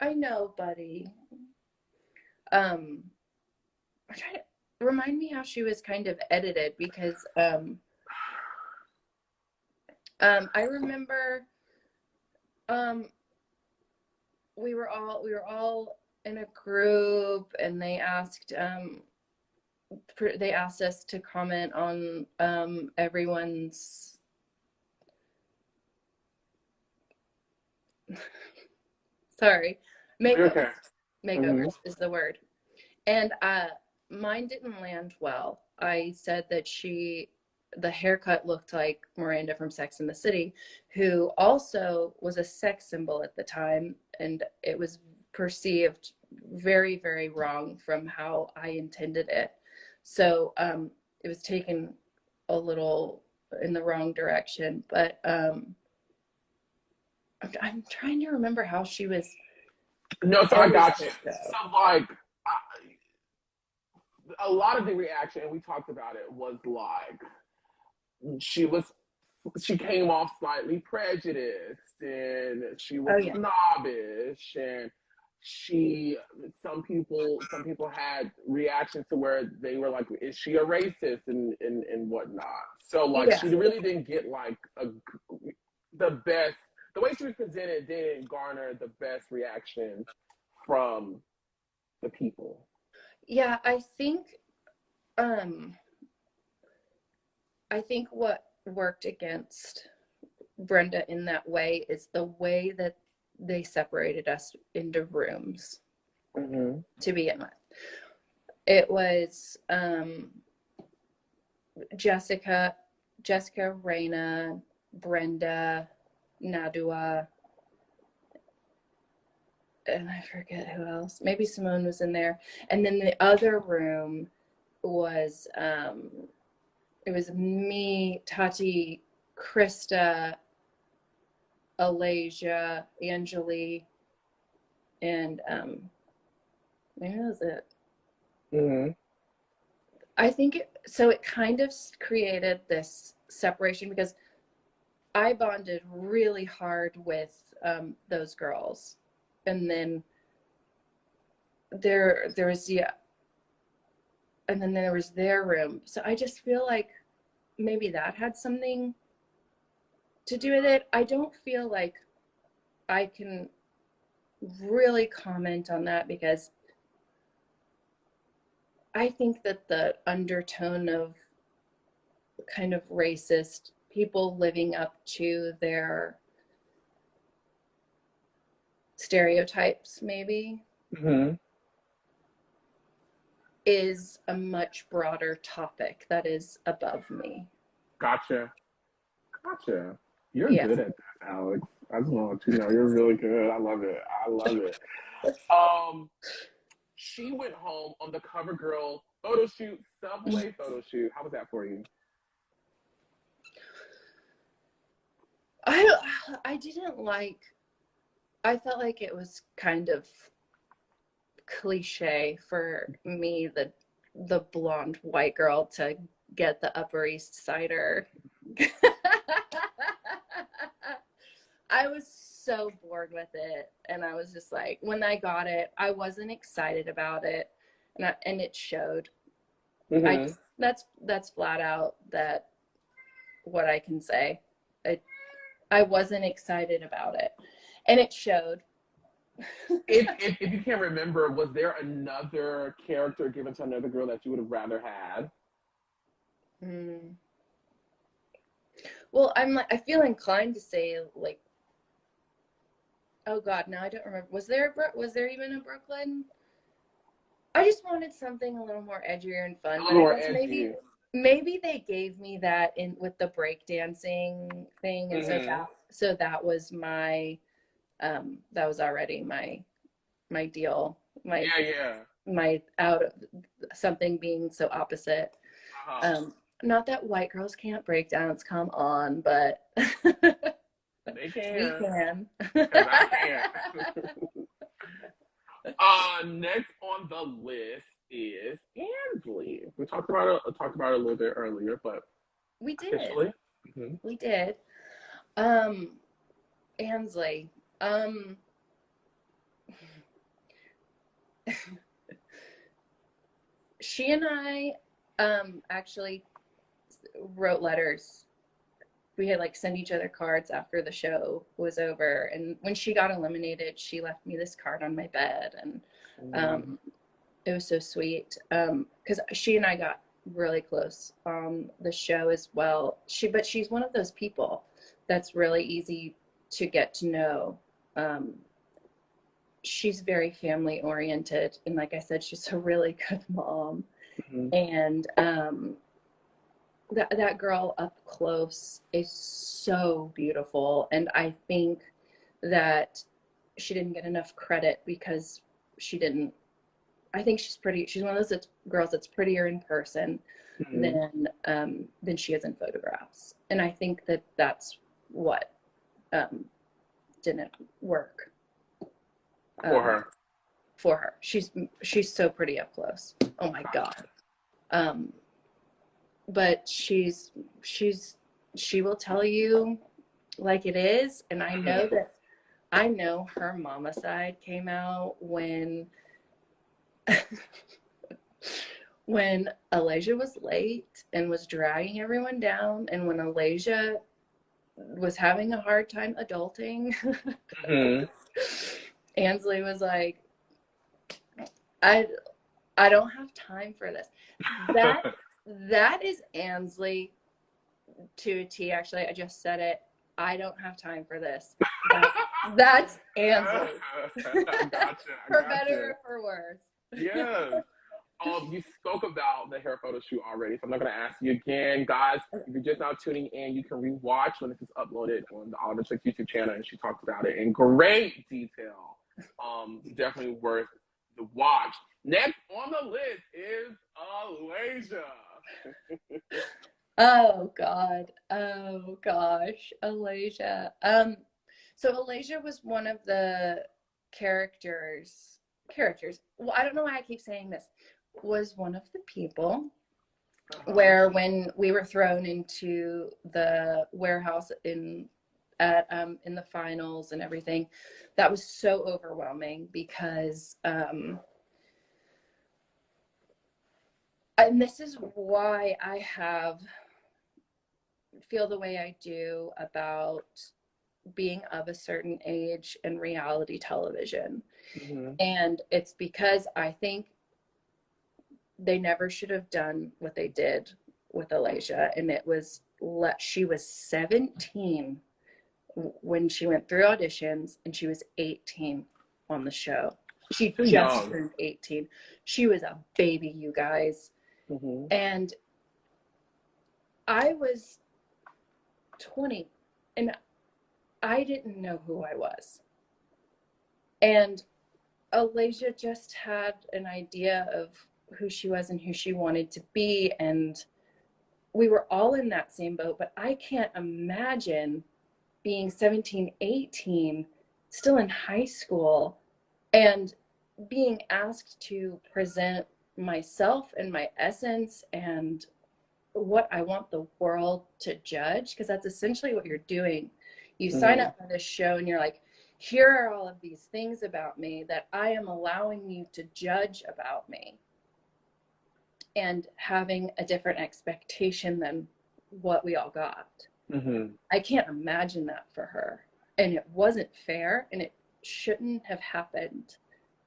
I know, buddy. I'm trying to remind me how she was kind of edited because I remember we were all in a group and they asked us to comment on everyone's sorry, makeup. Okay. Makeup Mhm. is the word. And mine didn't land well. I said that the haircut looked like Miranda from Sex and the City, who also was a sex symbol at the time, and it was perceived very, very wrong from how I intended it. So it was taken a little in the wrong direction. But I'm trying to remember how she was. No, so I got you. So. So, like, a lot of the reaction, and we talked about it, was like she came off slightly prejudiced, and she was snobbish, and some people had reactions to where they were like, is she a racist and whatnot. So like she really didn't get like the best. The way she was presented didn't garner the best reaction from the people. Yeah, I think what worked against Brenda in that way is the way that they separated us into rooms to begin with. It was Jessica, Raina, Brenda, Naduah, and I forget who else. Maybe Simone was in there. And then the other room was it was me, Tati, Krista, Alasia, Angelea, and maybe that was it. I think it kind of created this separation because I bonded really hard with those girls, and then there was and then there was their room. So I just feel like maybe that had something to do with it. I don't feel like I can really comment on that because I think that the undertone of kind of racist people living up to their stereotypes maybe is a much broader topic that is above me. Gotcha. You're good at that, Alex. I just want to let you know you're really good. I love it. She went home on the CoverGirl photo shoot, Subway photo shoot. How was that for you? I didn't like, I felt like it was kind of cliche for me, the blonde white girl, to get the Upper East Sider. I was so bored with it, and I was just like, when I got it, I wasn't excited about it, and it showed. Mm-hmm. That's flat out that what I can say. I wasn't excited about it, and it showed. If you can't remember, was there another character given to another girl that you would have rather had? Well, I feel inclined to say, like, oh God, now I don't remember. Was there even a Brooklyn? I just wanted something a little more edgier and fun. A little more edgy. Maybe they gave me that in with the breakdancing thing, and so that was my that was already my deal. My out of something being so opposite. Not that white girls can't break dance, come on, but they can. We can. I can. Next on the list is Angelea. We talked about it a little bit earlier, but we did. Mm-hmm. We did. Angelea. She and I actually wrote letters. We had like send each other cards after the show was over, and when she got eliminated, she left me this card on my bed, and it was so sweet, because she and I got really close on the show as well. But she's one of those people that's really easy to get to know. She's very family oriented, and like I said, she's a really good mom. And that girl up close is so beautiful, and I think that she didn't get enough credit because she didn't. I think she's pretty. She's one of those girls that's prettier in person than she is in photographs, and I think that's what didn't work for her. She's so pretty up close. Oh my God. But she will tell you like it is, and I know her mama side came out when when Alasia was late and was dragging everyone down, and when Alasia was having a hard time adulting. Angelea was like, I don't have time for this. That is Angelea to a T. Actually, I just said it. I don't have time for this. That's Angelea. For better or for worse. Yes. You spoke about the hair photo shoot already, so I'm not going to ask you again. Guys, if you're just now tuning in, you can rewatch when this is uploaded on the Oliver Twixt YouTube channel, and she talked about it in great detail. Definitely worth the watch. Next on the list is Alasia. Oh God. Oh gosh. Alasia. So Alasia was one of the characters. Well, I don't know why I keep saying this. Was one of the people where when we were thrown into the warehouse in the finals and everything, that was so overwhelming because and this is why I feel the way I do about being of a certain age and reality television. And it's because I think they never should have done what they did with Alasia. And it was, she was 17 when she went through auditions, and she was 18 on the show. She just turned 18. She was a baby, you guys. And I was 20, and I didn't know who I was. And Alasia just had an idea of who she was and who she wanted to be, and we were all in that same boat. But I can't imagine being 17, 18, still in high school, and being asked to present myself and my essence and what I want the world to judge, because that's essentially what you're doing. You sign up for this show and you're like, here are all of these things about me that I am allowing you to judge about me, and having a different expectation than what we all got. I can't imagine that for her, and it wasn't fair, and it shouldn't have happened.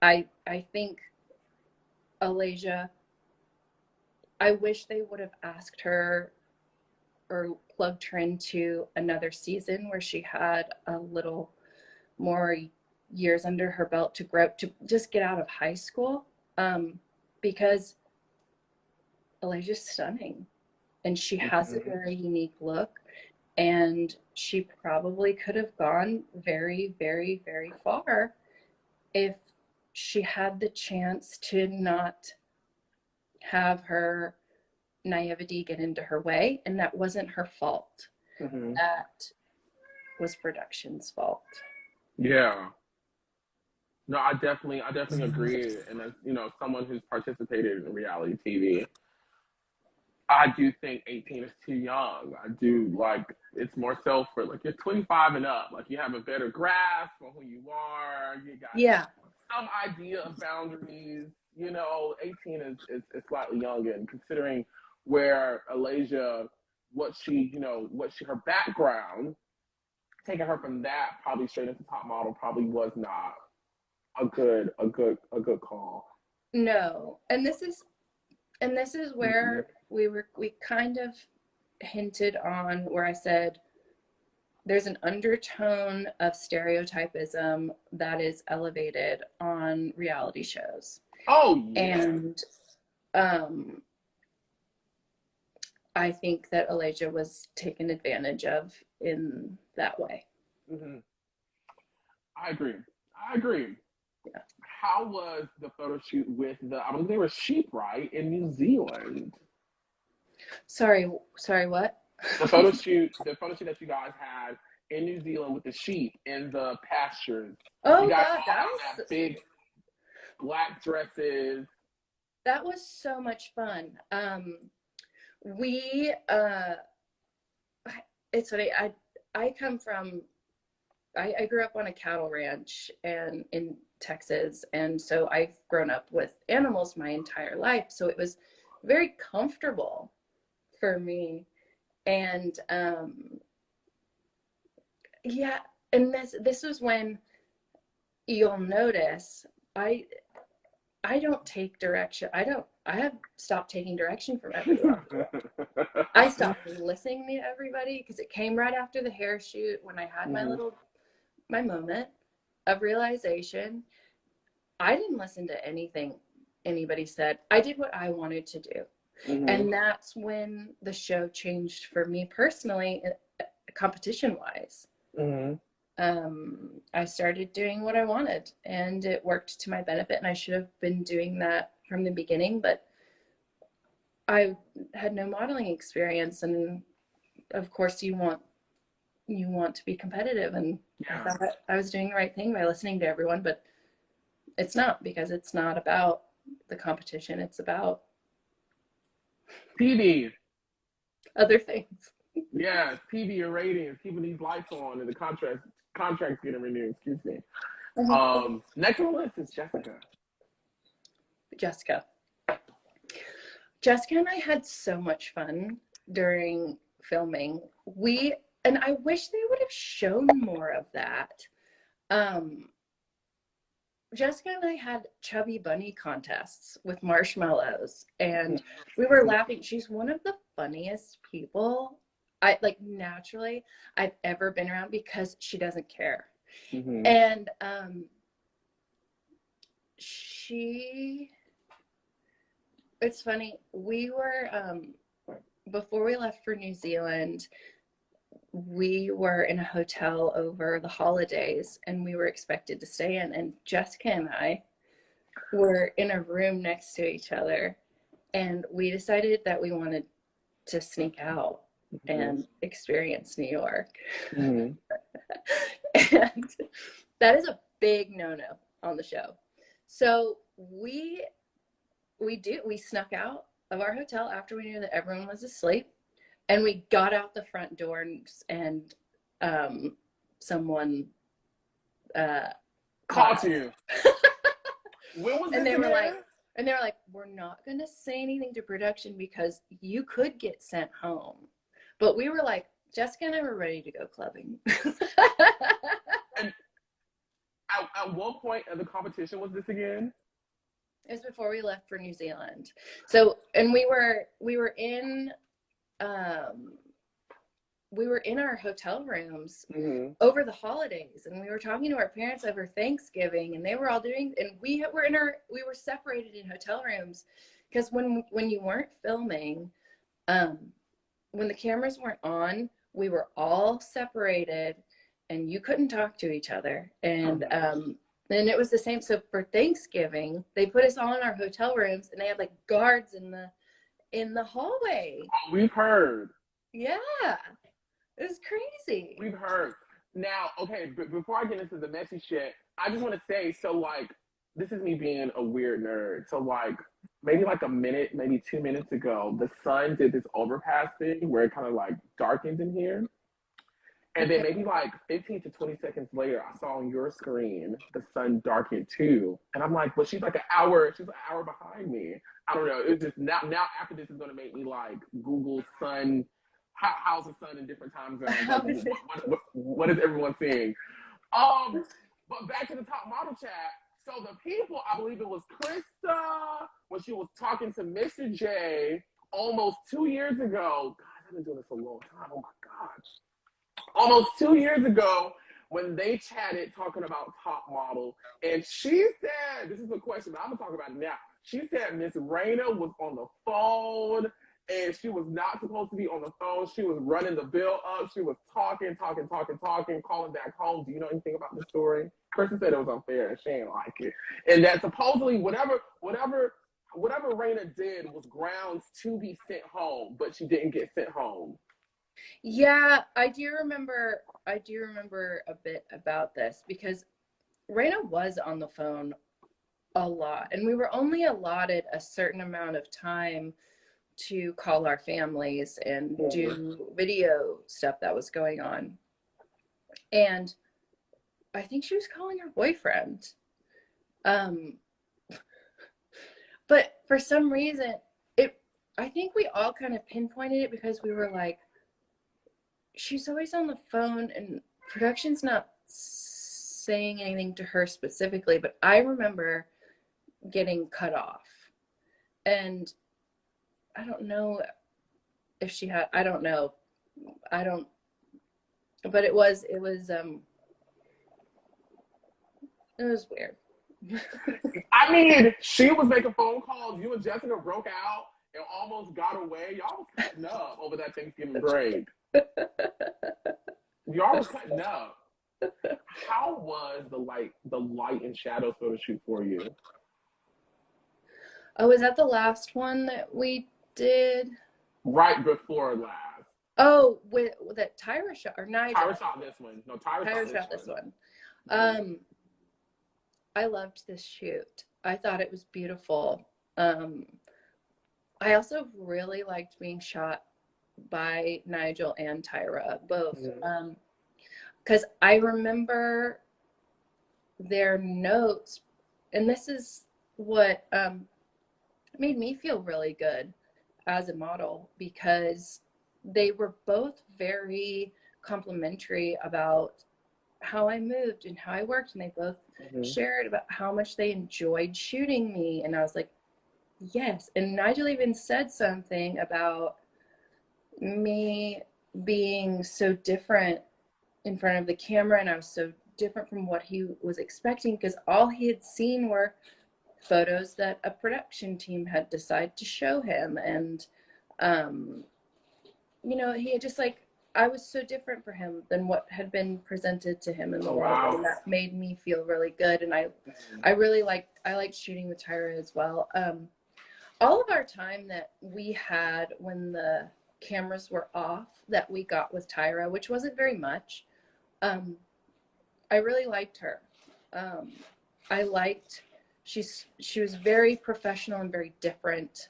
I think Alasia, I wish they would have asked her or plugged her into another season where she had a little more years under her belt to grow, to just get out of high school, because Alasia's stunning, and she has a very unique look, and she probably could have gone very, very, very far if she had the chance to not have her naivety get into her way. And that wasn't her fault. That was production's fault. Yeah. No, I definitely agree. And as someone who's participated in reality TV, I do think 18 is too young. I do, like, it's more so for, like, you're 25 and up. Like, you have a better grasp on who you are. You got some idea of boundaries. 18 is slightly young, and considering where Alasia, her background, taking her from that probably straight into top model probably was not a good call. No, and this is where we kind of hinted on, where I said there's an undertone of stereotypism that is elevated on reality shows. Oh, yeah. And I think that Alasia was taken advantage of in that way. I agree. Yeah. How was the photo shoot with I believe they were sheep, right, in New Zealand? Sorry, what? The photo shoot that you guys had in New Zealand with the sheep in the pastures. Oh, you guys God, that was big black dresses. That was so much fun. It's funny. I grew up on a cattle ranch and in Texas, and so I've grown up with animals my entire life. So it was very comfortable for me. And and this was when you'll notice I don't take direction. I have stopped taking direction from everyone. I stopped listening to everybody because it came right after the hair shoot when I had my moment of realization. I didn't listen to anything anybody said. I did what I wanted to do. And that's when the show changed for me personally, competition wise. I started doing what I wanted, and it worked to my benefit, and I should have been doing that from the beginning, but I had no modeling experience, and of course you want to be competitive, and I thought I was doing the right thing by listening to everyone, but it's not, because it's not about the competition, it's about TV, other things. Yeah, TV and ratings, keeping these lights on, and the contracts getting renewed. Excuse me. Next on the list is Jessica. Jessica and I had so much fun during filming. And I wish they would have shown more of that. Jessica and I had chubby bunny contests with marshmallows, and we were laughing. She's one of the funniest people naturally I've ever been around, because she doesn't care. And it's funny, we were before we left for New Zealand, we were in a hotel over the holidays, and we were expected to stay in, and Jessica and I were in a room next to each other, and we decided that we wanted to sneak out. and experience New York. Mm-hmm. And that is a big no-no on the show. So we snuck out of our hotel after we knew that everyone was asleep, and we got out the front door, and someone caught you. When was this and they were again? like, we're not going to say anything to production because you could get sent home. But we were like, Jessica and I were ready to go clubbing. And at what point of the competition was this again? It was before we left for New Zealand. So, and we were in our hotel rooms over the holidays, and we were talking to our parents over Thanksgiving, and they were all doing, and we were separated in hotel rooms because when you weren't filming, when the cameras weren't on, we were all separated and you couldn't talk to each other. And then it was the same. So for Thanksgiving, they put us all in our hotel rooms, and they had like guards in the hallway. Oh, we've heard. Yeah. It was crazy. We've heard. Now, okay, but before I get into the messy shit, I just want to say, so like, this is me being a weird nerd. So like, maybe like a minute, maybe 2 minutes ago, the sun did this overpass thing where it kind of like darkened in here. And then maybe like 15 to 20 seconds later, I saw on your screen, the sun darkened too. And I'm like, well, she's an hour behind me. I don't know. It's just now after this is going to make me like Google sun. How's the sun in different time zones? What is everyone seeing? But back to the top model chat. So the people, I believe it was Krista, when she was talking to Mr. J almost 2 years ago. God, I've been doing this a long time. Oh my gosh. Almost 2 years ago, when they chatted talking about top model, and she said, this is a question, but I'm gonna talk about it now. She said Miss Raina was on the phone, and she was not supposed to be on the phone. She was running the bill up. She was talking, calling back home. Do you know anything about the story? Kristen said it was unfair, and she ain't like it. And that supposedly whatever Raina did was grounds to be sent home, but she didn't get sent home. Yeah, I do remember a bit about this because Raina was on the phone a lot, and we were only allotted a certain amount of time to call our families and do video stuff that was going on. And I think she was calling her boyfriend. But for some reason, I think we all kind of pinpointed it because we were like, she's always on the phone and production's not saying anything to her specifically, but I remember getting cut off. And I don't know if she had, I don't know. But it was weird. I mean, she was making phone calls. You and Jessica broke out and almost got away. Y'all was cutting up over that Thanksgiving break. Y'all was cutting up. How was the light and shadow photo shoot for you? Oh, was that the last one that we did? Right before last. Oh, that Tyra shot or Nigel? Tyra shot this one. No, Tyra shot this one. I loved this shoot. I thought it was beautiful. I also really liked being shot by Nigel and Tyra, both. Because I remember their notes, and this is what made me feel really good as a model, because they were both very complimentary about how I moved and how I worked, and they both shared about how much they enjoyed shooting me, and I was like, yes. And Nigel even said something about me being so different in front of the camera, and I was so different from what he was expecting, because all he had seen were photos that a production team had decided to show him, and you know, he had just like, I was so different for him than what had been presented to him in the world, and that made me feel really good. And I really liked shooting with Tyra as well. All of our time that we had when the cameras were off that we got with Tyra, which wasn't very much. I really liked her. I liked, she was very professional and very different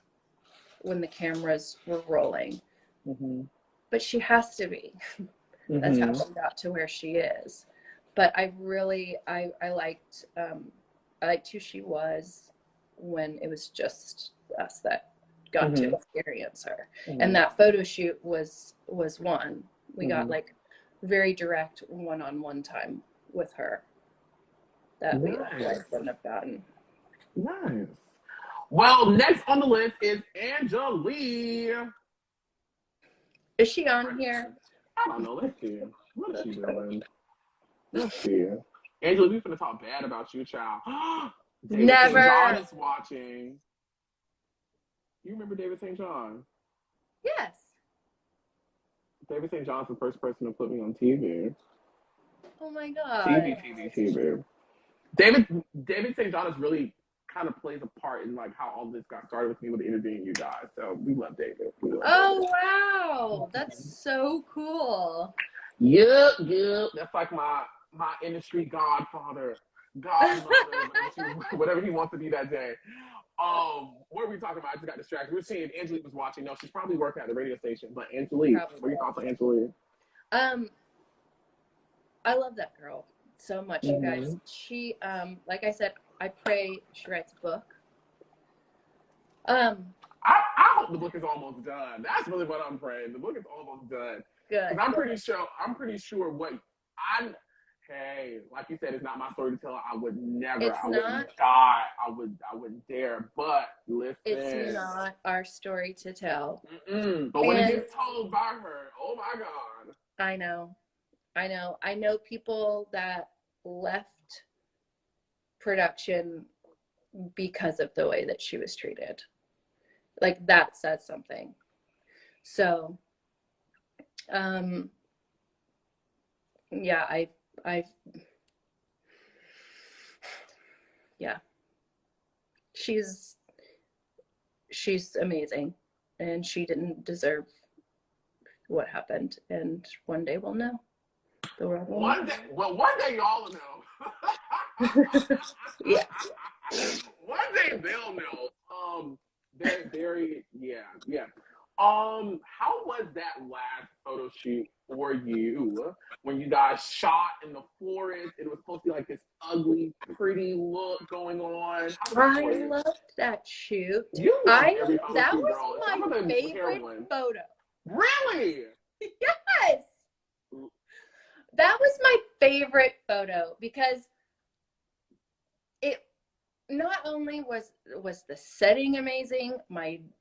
when the cameras were rolling. Mm-hmm. But she has to be. That's how she got to where she is. But I really, I liked who she was when it was just us that got to experience her. And that photo shoot was one. We got like very direct one-on-one time with her that we otherwise wouldn't have gotten. Nice. Well, next on the list is Angelea. Is she on here? I don't know. Let's see. What is she doing? Let's see. Angela, we finna talk bad about you, child. David Never. St. John is watching. You remember David St. John? Yes. David St. John's the first person to put me on TV. Oh my God. TV. David St. John is really kind of plays a part in like how all this got started with me with interviewing you guys. So we love David. Oh wow, that's so cool. Yeah. That's like my industry godfather, godmother, whatever he wants to be that day. What are we talking about? I just got distracted. We were seeing Angelea was watching. No, she's probably working at the radio station. But Angelea, what are your thoughts on Angelea? I love that girl so much, you guys. She, like I said, I pray she writes a book. I hope the book is almost done. That's really what I'm praying. The book is almost done. Good. I'm pretty sure what hey, like you said, it's not my story to tell. I would never. I wouldn't die. I wouldn't dare. But listen, it's not our story to tell. But when it gets told by her, oh my God. I know. I know people that left production because of the way that she was treated. Like that says something. So, yeah, yeah, she's amazing, and she didn't deserve what happened. And one day we'll know. The world will know. One day y'all will know. Yeah. One day they'll know. They're very, yeah. How was that last photo shoot for you when you guys shot in the forest? It was supposed to be like this ugly, pretty look going on. I loved that shoot. That was my favorite photo. Really? Yes. That was my favorite photo because it not only was the setting amazing,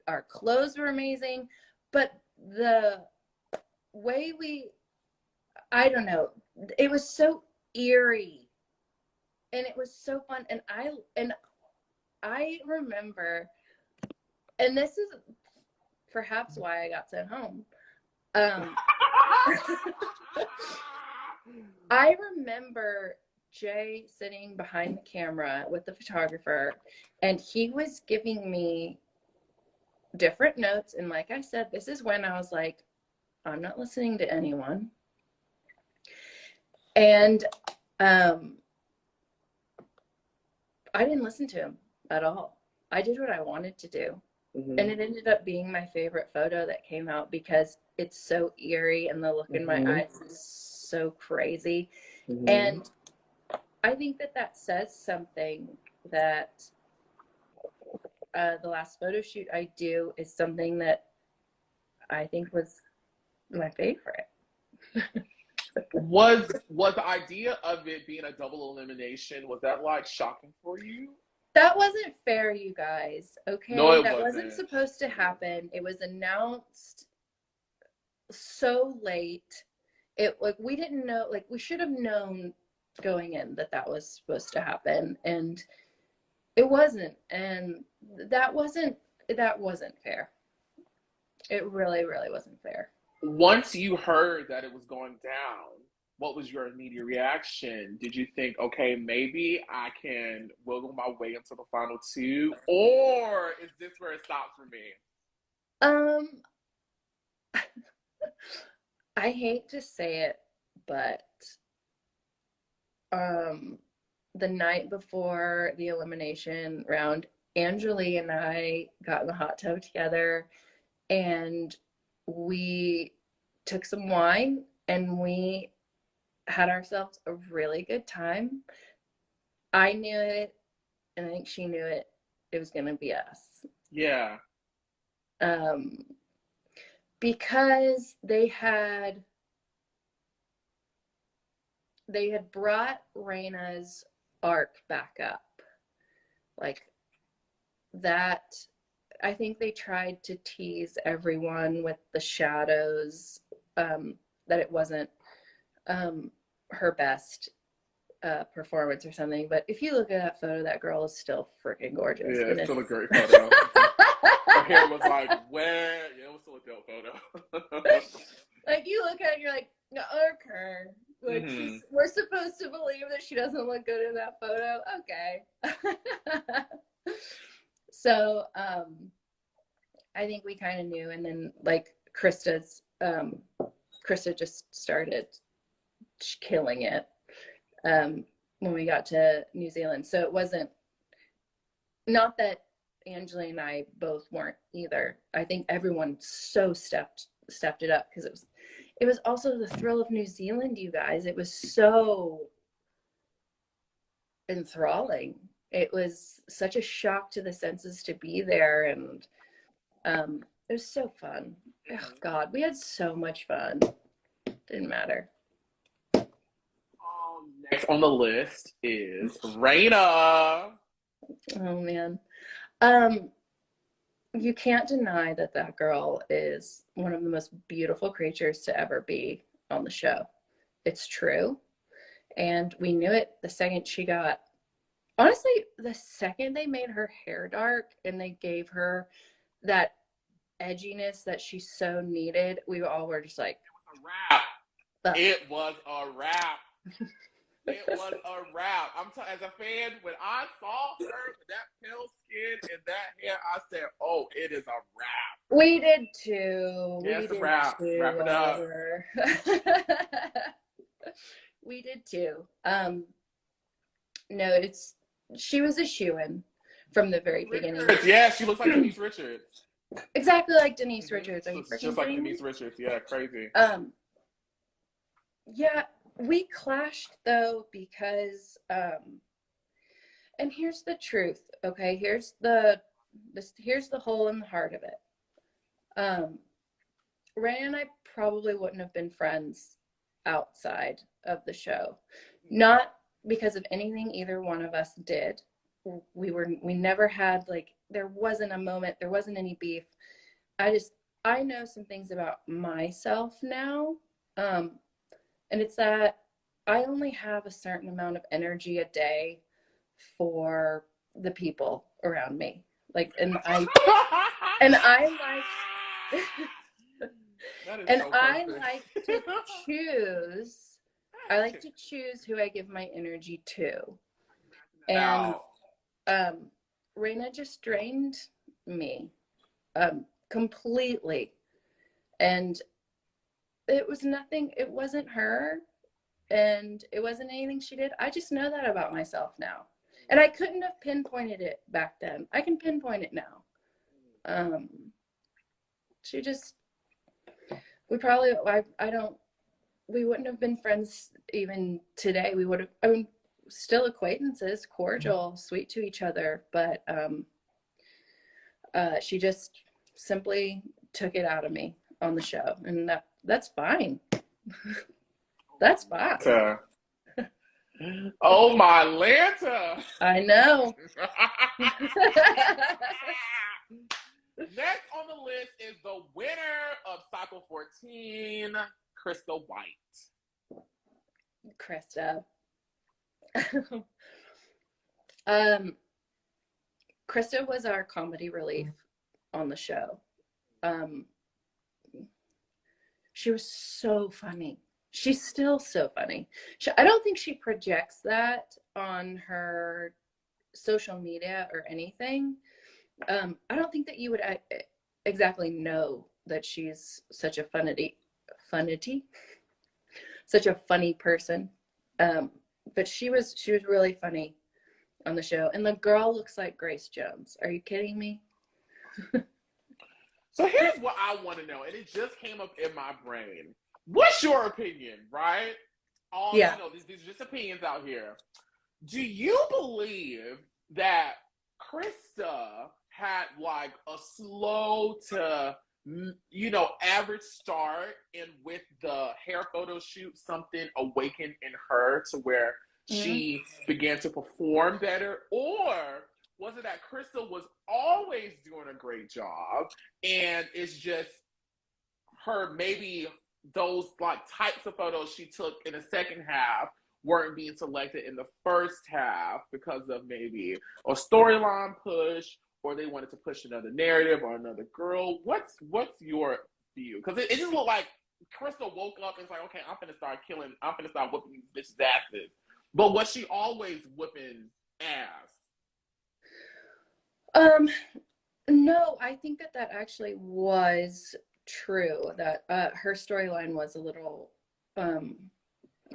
our clothes were amazing, but the way I don't know, it was so eerie and it was so fun. And I remember, and this is perhaps why I got sent home. I remember Jay sitting behind the camera with the photographer, and he was giving me different notes. And like I said, this is when I was like, I'm not listening to anyone. And I didn't listen to him at all. I did what I wanted to do. And it ended up being my favorite photo that came out because it's so eerie and the look in my eyes is so crazy. And I think that says something, that the last photo shoot I do is something that I think was my favorite. Was the idea of it being a double elimination, was that like shocking for you? That wasn't fair, you guys. Okay, no, that wasn't supposed to happen. It was announced so late. We didn't know, like we should have known going in that was supposed to happen, and it wasn't. And that wasn't fair. It really, really wasn't fair. Once you heard that it was going down, what was your immediate reaction? Did you think, okay, maybe I can wiggle my way into the final two, or is this where it stops for me? I hate to say it, but the night before the elimination round, Angelea and I got in the hot tub together, and we took some wine and we had ourselves a really good time. I knew it, and I think she knew it. It was going to be us. Yeah. Because they had brought Raina's arc back up. Like that, I think they tried to tease everyone with the shadows, that it wasn't her best performance or something. But if you look at that photo, that girl is still freaking gorgeous. Yeah, it's still a great photo. Her hair was like wet. Yeah, it was still a dope photo. Like you look at it, you're like, okay. Like we're supposed to believe that she doesn't look good in that photo. Okay. So I think we kind of knew, and then like Krista just started killing it when we got to New Zealand. So it wasn't, not that Angelea and I both weren't either. I think everyone so stepped it up, because it was also the thrill of New Zealand, you guys. It was so enthralling. It was such a shock to the senses to be there, and it was so fun. Oh God, we had so much fun. Didn't matter. Next on the list is Raina. Oh man. You can't deny that girl is one of the most beautiful creatures to ever be on the show. It's true. And we knew it the second she got, honestly, the second they made her hair dark and they gave her that edginess that she so needed, we all were just like, it was a wrap. It was a wrap. As a fan, when I saw her with that pale skin and that hair, I said, "Oh, it is a wrap." We did too. Yes, we did wrap. Too, wrap it up. We did too. No, she was a shoo-in from the very beginning. Yeah, she looks like Denise Richards. Exactly like Denise Richards. Are you freaking just like kidding Denise Richards? Yeah, crazy. Yeah, we clashed though because and here's the truth, okay? Here's the hole in the heart of it. Ray and I probably wouldn't have been friends outside of the show. Not because of anything either one of us did. We never had, like, there wasn't a moment, there wasn't any beef. I know some things about myself now. And it's that I only have a certain amount of energy a day for the people around me. Like, and I like to choose. I like to choose who I give my energy to. And Raina just drained me completely. And it was nothing, it wasn't her, and it wasn't anything she did. I just know that about myself now. And I couldn't have pinpointed it back then. I can pinpoint it now. We wouldn't have been friends even today. We would have, still acquaintances, cordial, sweet to each other, but she just simply took it out of me on the show, and that's fine. That's fine. Oh my Lanta! I know. Next on the list is the winner of Cycle 14, Krista White. Krista. Krista was our comedy relief on the show. She was so funny. She's still so funny. I don't think she projects that on her social media or anything. I don't think that you would exactly know that she's such a funny funnity, such a funny person. But she was really funny on the show. And the girl looks like Grace Jones. Are you kidding me? So here's what I want to know, and it just came up in my brain. What's your opinion, right? Yeah. These are just opinions out here. Do you believe that Krista had like a slow to, average start, and with the hair photo shoot, something awakened in her to where she began to perform better? Or was it that Krista was always doing a great job, and it's just her, maybe those like types of photos she took in the second half weren't being selected in the first half because of maybe a storyline push, or they wanted to push another narrative or another girl? What's your view? Because it just looked like Krista woke up and was like, okay, I'm gonna start whooping these bitches' asses. But was she always whipping ass? No, I think that actually was true, that her storyline was a little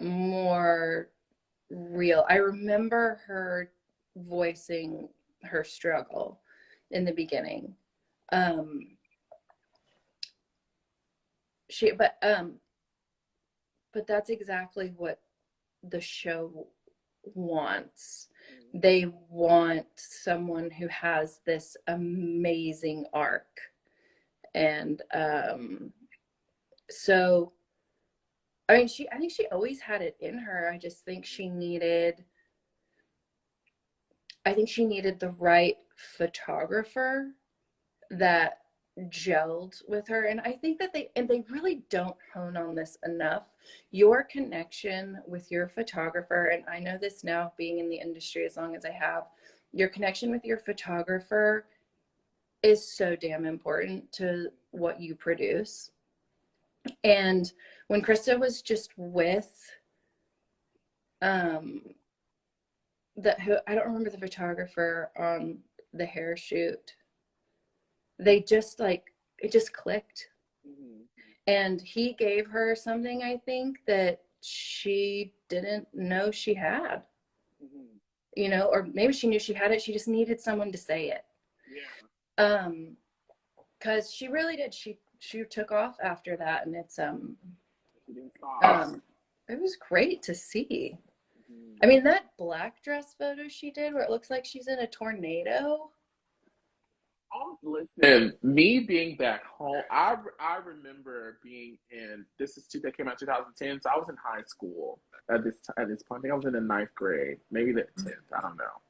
more real. I remember her voicing her struggle in the beginning. But that's exactly what the show wants. They want someone who has this amazing arc. And so I mean, I think she always had it in her. I just think she needed the right photographer that gelled with her. And I think that they really don't hone on this enough. Your connection with your photographer, and I know this now being in the industry as long as I have, your connection with your photographer is so damn important to what you produce. And when Krista was just with I don't remember the photographer on the hair shoot, they just it just clicked. And he gave her something, I think, that she didn't know she had. Or maybe she knew she had it, she just needed someone to say it. Because she really did. She took off after that, and it was great to see. I mean, that black dress photo she did where it looks like she's in a tornado. Listen, me being back home, I remember being that came out in 2010, so I was in high school at this point. I think I was in the 9th grade, maybe the 10th, I don't know.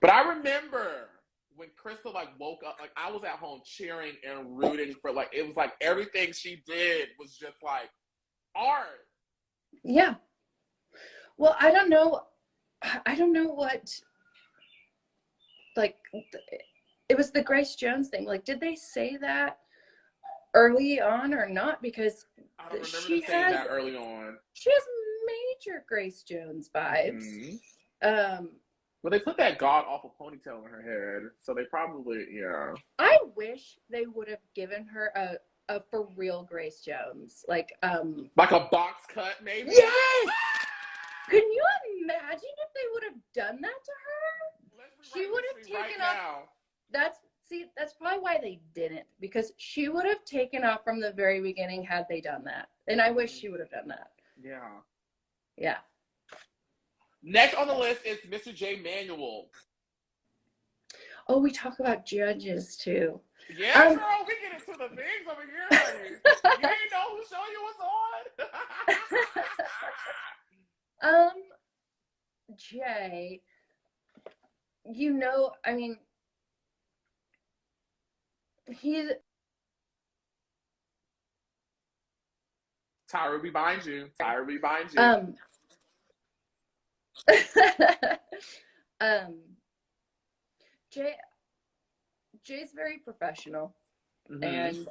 But I remember when Krista woke up, I was at home cheering and rooting for, it was like everything she did was just art. Yeah. Well, I don't know what, it was the Grace Jones thing. Did they say that early on or not? Because I don't remember them saying that early on. She has major Grace Jones vibes. Well, they put that god-awful ponytail in her head, so they probably, yeah. I wish they would have given her a for real Grace Jones. Like a box cut, maybe? Yes! Can you imagine if they would have done that to her? She would have taken off. That's probably why they didn't, because she would have taken off from the very beginning had they done that. And I wish she would have done that. Yeah. Yeah. Next on the list is Mr. J. Manuel. Oh, we talk about judges too. Yeah, girl, we get into the things over here, honey. You ain't know who show you was on? Jay, I mean, he's... Tyra be behind you. Jay's very professional. And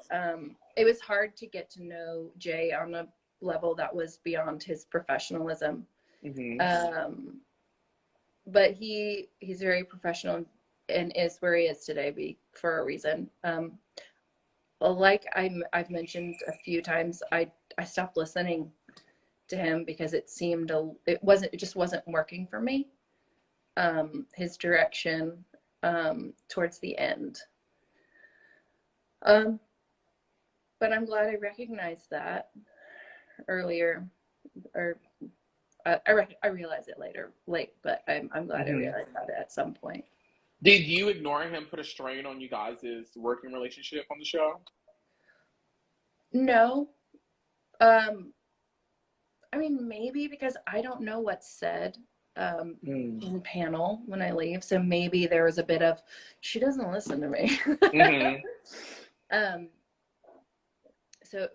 it was hard to get to know Jay on a level that was beyond his professionalism. But he's very professional and is where he is today for a reason. like I've mentioned a few times, I stopped listening to him because it just wasn't working for me. His direction towards the end. But I'm glad I recognized that earlier, or I realized it late, but I'm glad I realized that at some point. Did you ignoring him put a strain on you guys' working relationship on the show? No. I mean, maybe because I don't know what's said in the panel when I leave, so maybe there was a bit of, she doesn't listen to me. So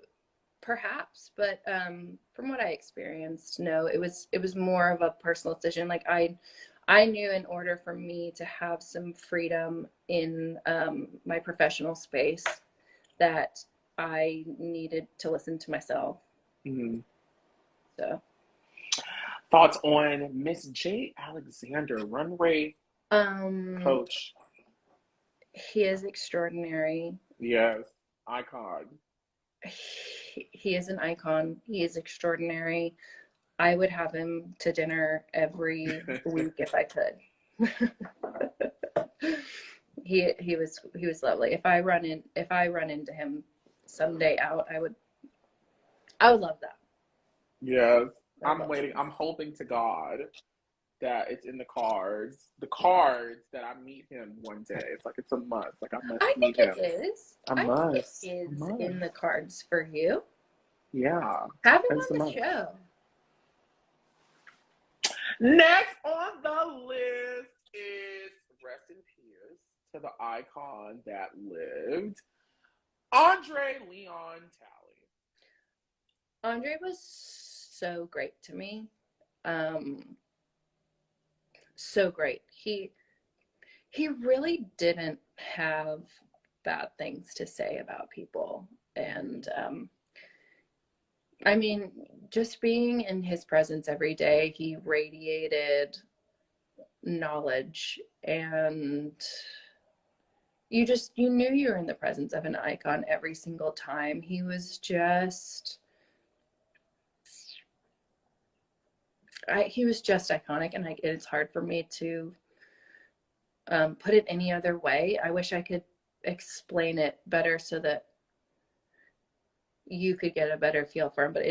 perhaps, but from what I experienced, no, it was more of a personal decision. Like I knew in order for me to have some freedom in my professional space that I needed to listen to myself. So, thoughts on Miss J. Alexander, runway coach? He is extraordinary. Yes, icon. He is an icon. He is extraordinary. I would have him to dinner every week if I could. He was lovely. If I run into him someday out, I would love that. Yes. I'm waiting. I'm hoping to God that it's in the cards. The cards that I meet him one day. It's like it's a must. Like I must meet him. It is. I must. It is in the cards for you. Yeah. Have him on the show. Next on the list is rest in peace to the icon that lived, Andre Leon Talley. Andre was so great to me. So great. He really didn't have bad things to say about people. And I mean, just being in his presence every day, he radiated knowledge, and you knew you were in the presence of an icon every single time. He was just iconic, and it's hard for me to put it any other way. I wish I could explain it better so that you could get a better feel for him, but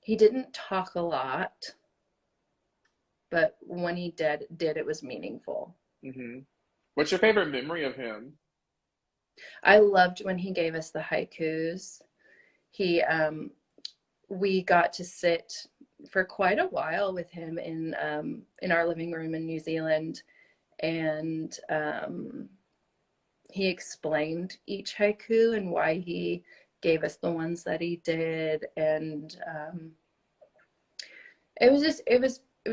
he didn't talk a lot, but when he did, it was meaningful. What's your favorite memory of him? I loved when he gave us the haikus. We got to sit for quite a while with him in our living room in New Zealand, and he explained each haiku and why he gave us the ones that he did, and it was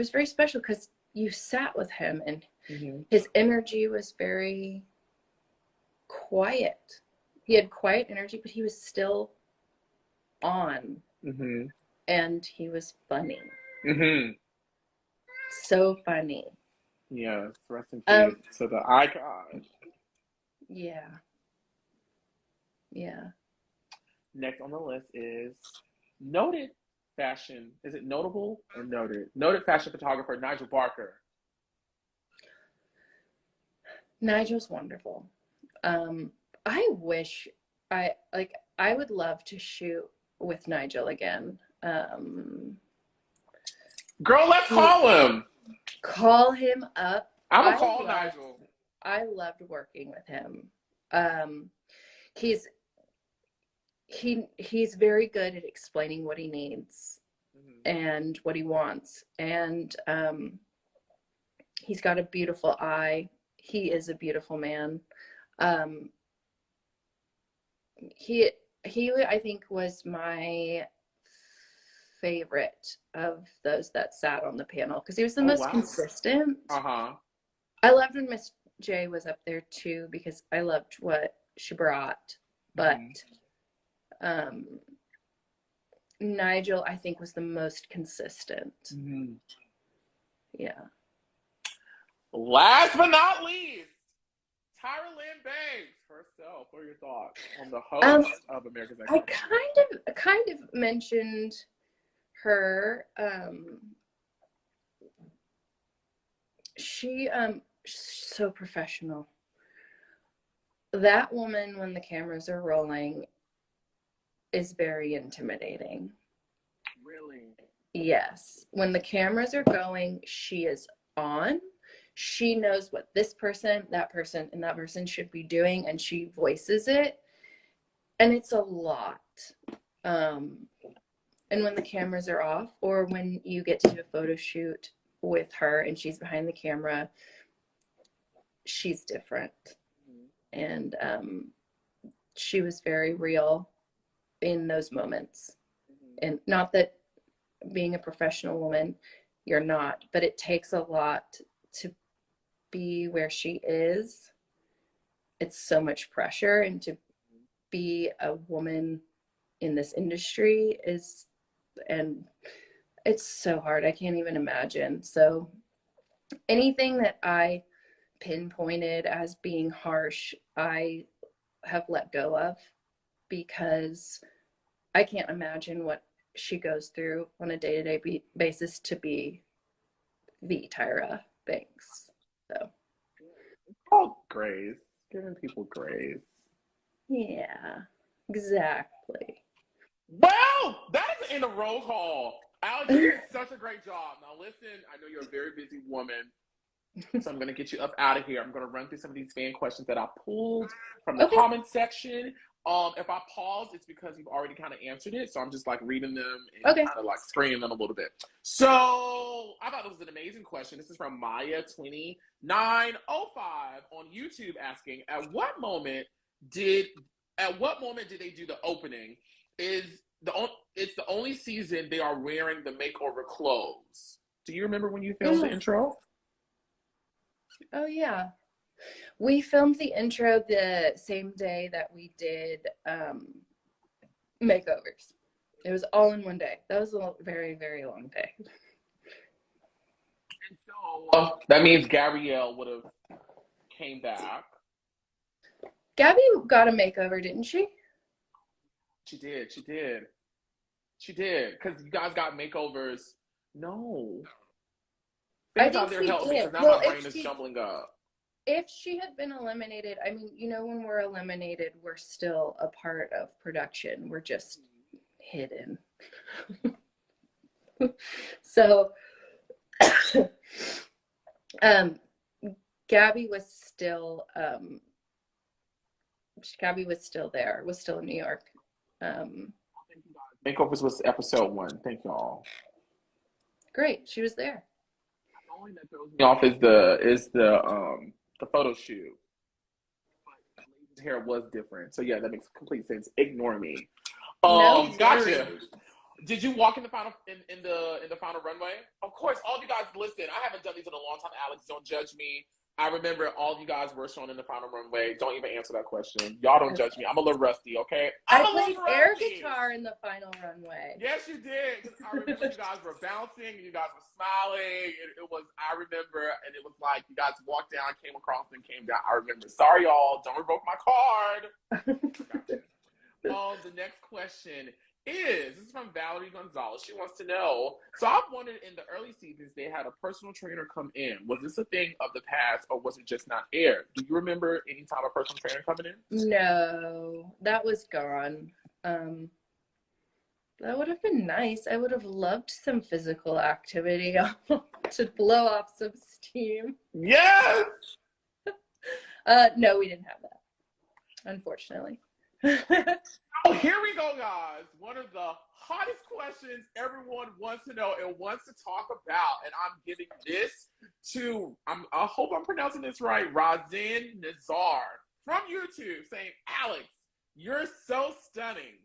very special because you sat with him, and his energy was very quiet. He had quiet energy, but he was still on. And he was funny. So funny. Yes, rest in peace to the icon. Yeah. Next on the list is noted fashion. Is it notable or noted? Noted fashion photographer Nigel Barker. Nigel's wonderful. I wish I would love to shoot with Nigel again. Girl, let's call him. Call him up. I'm gonna call Nigel. I loved working with him. He's very good at explaining what he needs and what he wants, and he's got a beautiful eye. He is a beautiful man. He I think was my favorite of those that sat on the panel because he was the most consistent. I loved when Miss J was up there too because I loved what she brought, but Nigel I think was the most consistent. Yeah. Last but not least, Tyra Banks herself. What are your thoughts on the host of America's Next I Top kind of mentioned her. She's so professional. That woman, when the cameras are rolling, is very intimidating. Really? Yes. When the cameras are going, she is on. She knows what this person, that person, and that person should be doing, and she voices it. And it's a lot. And when the cameras are off, or when you get to do a photo shoot with her and she's behind the camera, she's different. And she was very real in those moments. And not that being a professional woman, you're not, but it takes a lot to be where she is. It's so much pressure, and to be a woman in this industry and it's so hard. I can't even imagine. So anything that I pinpointed as being harsh, I have let go of, because I can't imagine what she goes through on a day-to-day basis to be the Tyra Banks. So, Oh, grace. Giving people grace. yeah, exactly. Well, that is the end of roll call. Alex, you did such a great job. Now, listen, I know you're a very busy woman, so I'm going to get you up out of here. I'm going to run through some of these fan questions that I pulled from the comment section. If I pause, it's because you've already kind of answered it, so I'm just like reading them and kind of like screening them a little bit. So I thought it was an amazing question. This is from Maya2905 on YouTube, asking, at what moment did they do the opening? It's the only season they are wearing the makeover clothes. Do you remember when you filmed the intro? Oh yeah, we filmed the intro the same day that we did makeovers. It was all in one day. That was a very, very long day. And so that means Gabrielle would have came back. Gabby got a makeover, didn't she? She did. Because you guys got makeovers. No. I think she did. Because now my brain is jumbling up. If she had been eliminated, I mean, you know, when we're eliminated, we're still a part of production. We're just hidden. So, Gabby was still there, was still in New York. Makeovers was episode 1. Thank y'all. Great, she was there. The only that throws me off is the photo shoot. But Lady's hair was different, so yeah, that makes complete sense. Ignore me. Gotcha. Did you walk in the final in the final runway? Of course, all of you guys listen. I haven't done these in a long time. Alex, don't judge me. I remember all of you guys were shown in the final runway. Don't even answer that question. Y'all don't judge me. I'm a little rusty, okay? I played air guitar in the final runway. Yes, you did. I remember you guys were bouncing, and you guys were smiling. I remember, and it was like you guys walked down, came across, and came down. I remember. Sorry, y'all. Don't revoke my card. Gotcha. The next question this is from Valerie Gonzalez. She wants to know, so I've wondered, in the early seasons, they had a personal trainer come in. Was this a thing of the past, or was it just not aired? Do you remember any time a personal trainer coming in? No, that was gone. That would have been nice. I would have loved some physical activity to blow off some steam. Yes! No, we didn't have that, unfortunately. Oh, here we go, guys. One of the hottest questions everyone wants to know and wants to talk about. And I'm giving this to, I hope I'm pronouncing this right, Razin Nazar from YouTube, saying, Alex, you're so stunning.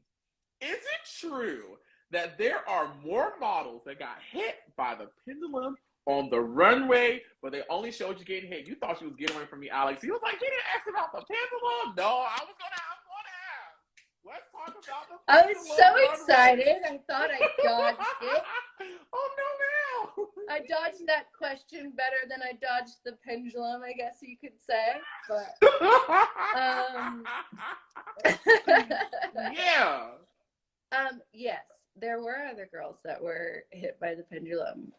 Is it true that there are more models that got hit by the pendulum on the runway, but they only showed you getting hit? You thought she was getting away from me, Alex. He was like, he didn't ask about the pendulum. No, I was going to ask. Let's talk about the I was so excited. I thought I got it. Oh, no, I dodged that question better than I dodged the pendulum, I guess you could say. But yeah. Yes, there were other girls that were hit by the pendulum.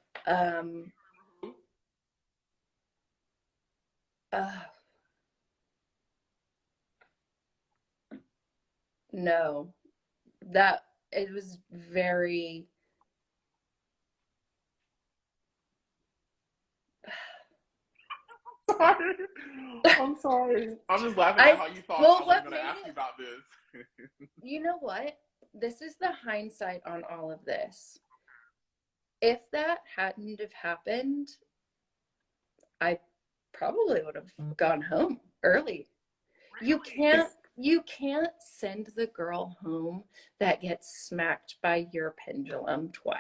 No, that it was very. Sorry. I'm sorry. I'm just laughing at how you thought I was going to ask you about this. You know what? This is the hindsight on all of this. If that hadn't have happened, I probably would have gone home early. Really? You can't send the girl home that gets smacked by your pendulum twice.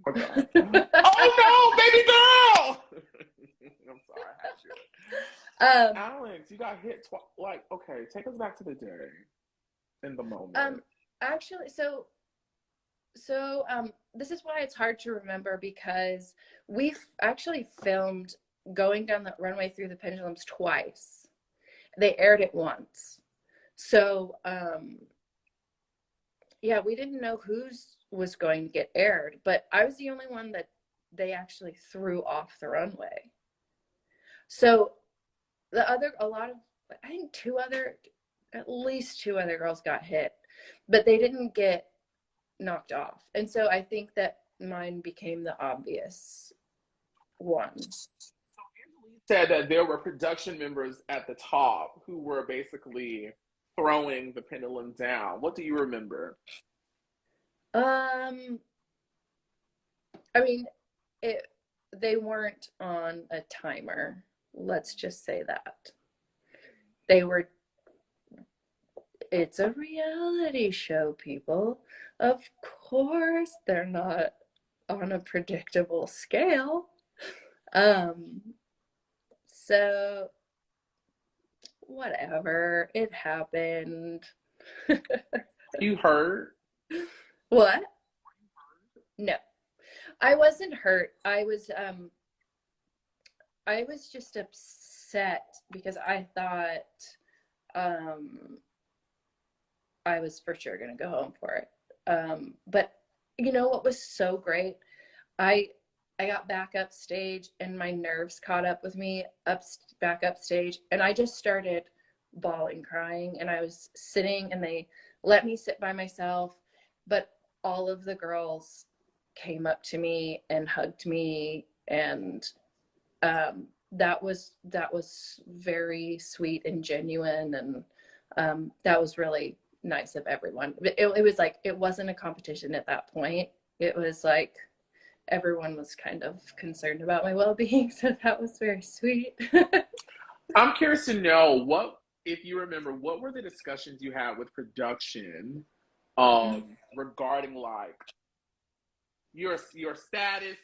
Okay. Oh no, baby girl! I'm sorry, I had you. Alex, you got hit twice. Like, okay, take us back to the day, in the moment. Actually, so this is why it's hard to remember, because we've actually filmed going down the runway through the pendulums twice. They aired it once. So, yeah, we didn't know whose was going to get aired, but I was the only one that they actually threw off the runway. So I think at least two other girls got hit, but they didn't get knocked off. And so I think that mine became the obvious one. Said that there were production members at the top who were basically throwing the pendulum down. What do you remember? I mean, they weren't on a timer. Let's just say that. It's a reality show, people. Of course, they're not on a predictable scale. So whatever, it happened. You hurt? What? No, I wasn't hurt. I was just upset because I thought I was for sure gonna go home for it. But you know what was so great? I got back upstage and my nerves caught up with me back upstage, and I just started bawling, crying, and I was sitting and they let me sit by myself, but all of the girls came up to me and hugged me, and that was very sweet and genuine, and that was really nice of everyone. It was like, it wasn't a competition at that point. It was like everyone was kind of concerned about my well-being, so that was very sweet. I'm curious to know, if you remember, what were the discussions you had with production regarding like your status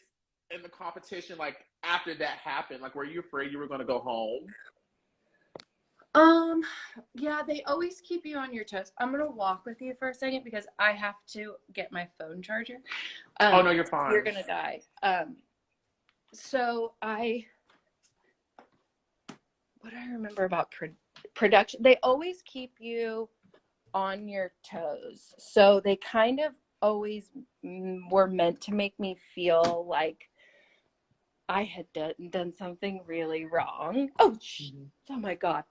in the competition, like after that happened? Like, were you afraid you were going to go home? Yeah, they always keep you on your toes. I'm gonna walk with you for a second because I have to get my phone charger. Oh no, you're fine. You're gonna die. So what do I remember about production? They always keep you on your toes. So they kind of always were meant to make me feel like I had done something really wrong. Oh my God.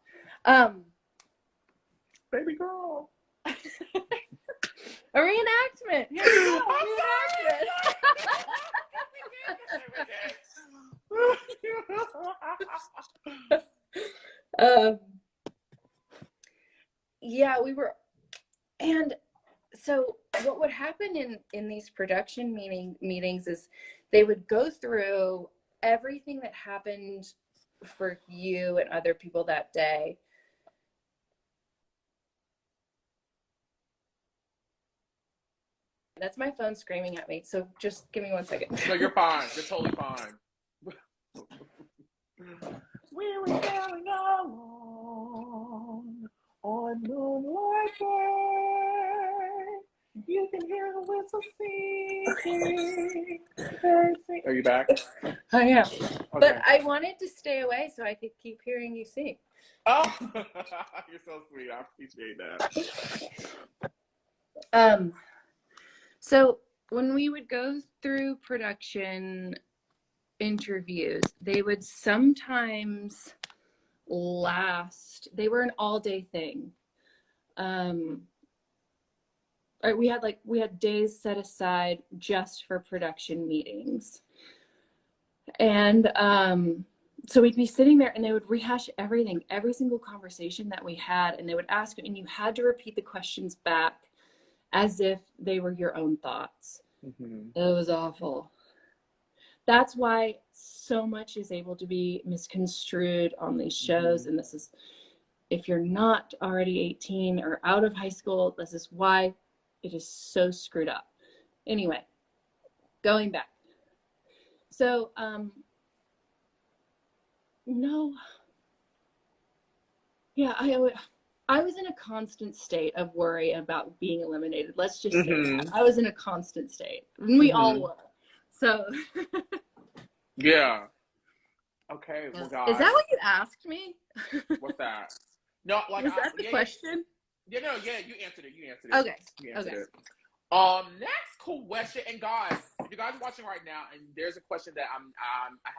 Baby girl. A reenactment. Here we go. Yeah, we were, and so what would happen in these production meetings is they would go through everything that happened for you and other people that day. That's my phone screaming at me, so just give me 1 second. No, you're fine. You're totally fine. We were going along on Moonlight Day. You can hear the whistle sing. Are you back? I am. Okay. But I wanted to stay away so I could keep hearing you sing. Oh, you're so sweet. I appreciate that. So when we would go through production interviews, they would sometimes last. They were an all-day thing. We had days set aside just for production meetings, and so we'd be sitting there and they would rehash everything, every single conversation that we had, and they would ask, and you had to repeat the questions back as if they were your own thoughts. Mm-hmm. It was awful. That's why so much is able to be misconstrued on these shows. Mm-hmm. And this is, if you're not already 18 or out of high school, this is why it is so screwed up. Anyway, going back. So, no. Yeah, I was in a constant state of worry about being eliminated. Let's just say that. I was in a constant state. We all were. So. Yeah. Okay. Well, guys. Is that what you asked me? What's that? No, like. Was that the question? Yeah, no, yeah, you answered it. Okay. You answered it. Next question, and guys, if you guys are watching right now, and there's a question that I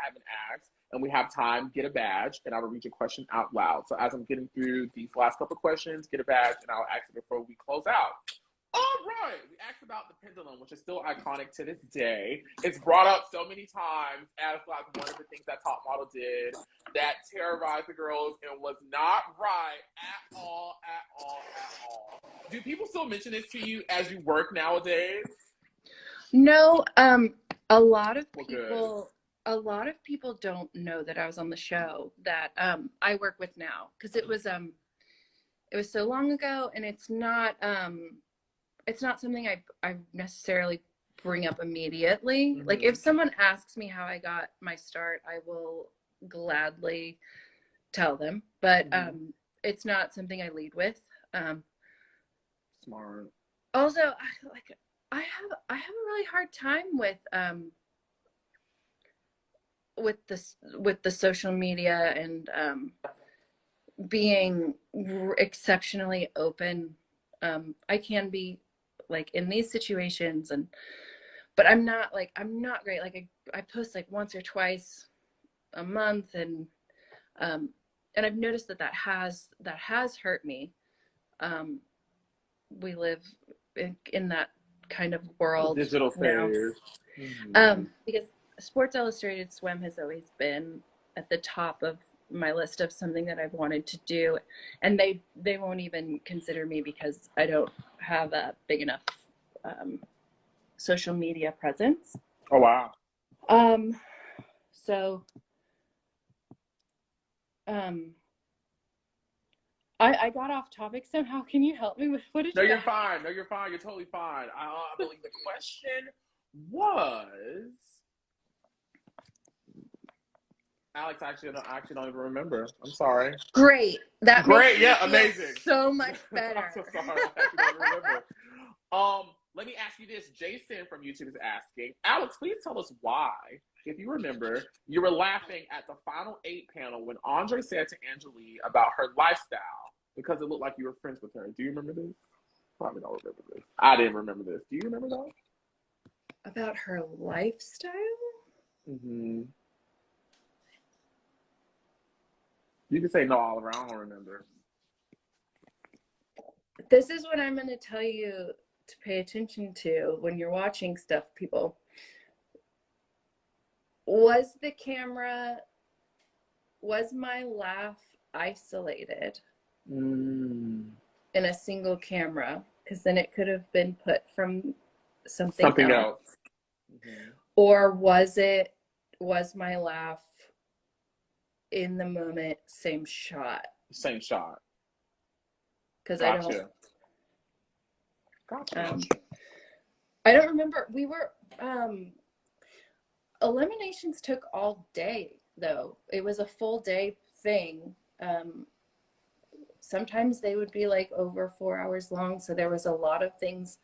haven't asked, and we have time, get a badge, and I will read your question out loud. So as I'm getting through these last couple of questions, get a badge, and I'll ask it before we close out. All right, we asked about the pendulum, which is still iconic to this day. It's brought up so many times as like one of the things that Top Model did that terrorized the girls and was not right at all. Do people still mention this to you as you work nowadays? No, a lot of people don't know that I was on the show that I work with now, because it was so long ago, and it's not something I necessarily bring up immediately. Mm-hmm. Like if someone asks me how I got my start, I will gladly tell them, but it's not something I lead with. Smart. Also, I have a really hard time with the social media and being exceptionally open. I can be like in these situations, but I'm not great. Like I post like once or twice a month, and I've noticed that has hurt me. We live in that kind of world, digital phase. Because Sports Illustrated Swim has always been at the top of my list of something that I've wanted to do, and they won't even consider me because I don't have a big enough social media presence. Oh wow. So I got off topic somehow. Can you help me with what did you you're fine. No, you're fine. You're totally fine. I believe the question was, Alex, I actually don't even remember. I'm sorry. Great. That great. Makes Yeah, amazing. So much better. I'm so sorry. I actually don't remember. Let me ask you this. Jason from YouTube is asking, Alex, please tell us why, if you remember, you were laughing at the final 8 panel when Andre said to Angelea about her lifestyle because it looked like you were friends with her. Do you remember this? Probably don't remember this. I didn't remember this. Do you remember that? About her lifestyle? Mm-hmm. You can say no, Oliver. I don't remember. This is what I'm going to tell you to pay attention to when you're watching stuff, people. Was my laugh isolated in a single camera? Because then it could have been put from something else. Mm-hmm. Or was my laugh in the moment, same shot? Same shot. Because Gotcha. I don't remember. We were eliminations took all day, though. It was a full day thing. Sometimes they would be like over 4 hours long, so there was a lot of things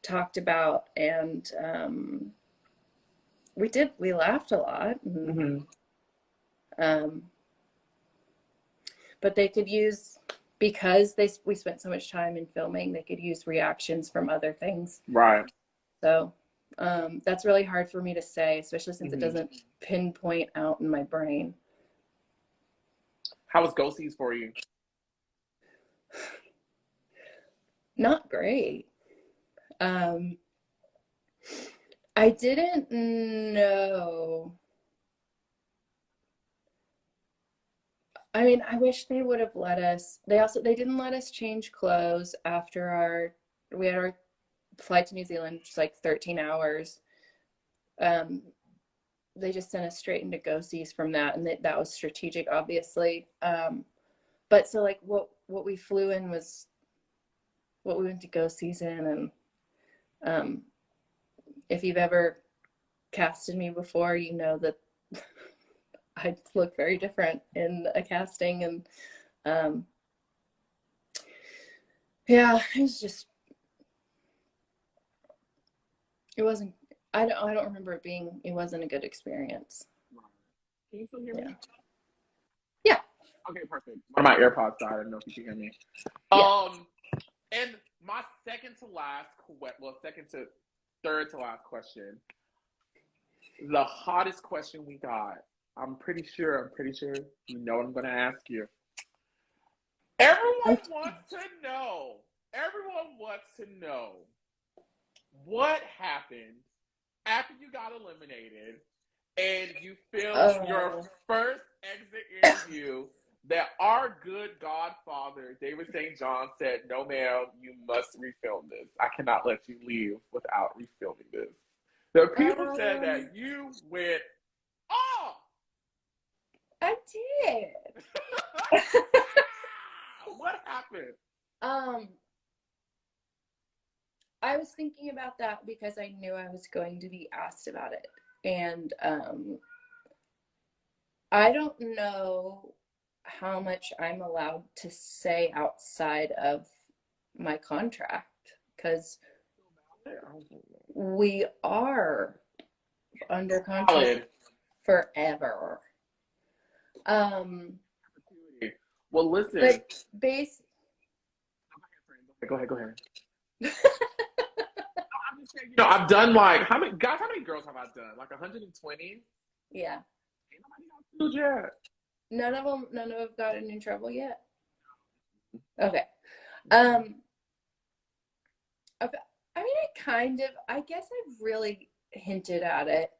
talked about, and we laughed a lot, and, but they could use, because we spent so much time in filming, they could use reactions from other things. Right. So that's really hard for me to say, especially since it doesn't pinpoint out in my brain. How was Ghosties for you? Not great. I didn't know. I mean, I wish they would have let us. They didn't let us change clothes after we had our flight to New Zealand, which was like 13 hours. They just sent us straight into Ghosties from that, and that was strategic, obviously. But so like what we flew in was what we went to Ghosties in, and if you've ever casted me before, you know that I look very different in a casting, and yeah, it wasn't. I don't remember it wasn't a good experience. Can you still hear me? Yeah. Okay, perfect. One of my AirPods died. I don't know if you can hear me. Yeah. And my third to last question. The hottest question we got. I'm pretty sure you know what I'm going to ask you. Everyone wants to know what happened after you got eliminated and you filmed your first exit interview that our good godfather, David St. John, said, "No, ma'am, you must refilm this. I cannot let you leave without refilming this." The people said that you went off. I did. What happened? I was thinking about that because I knew I was going to be asked about it. And I don't know how much I'm allowed to say outside of my contract, because we are under contract forever. Well, listen. But Go ahead. I've done like how many girls have I done? Like 120? Yeah. Ain't nobody got sued yet. None of them have gotten in trouble yet. Okay. I mean, I guess I've really hinted at it.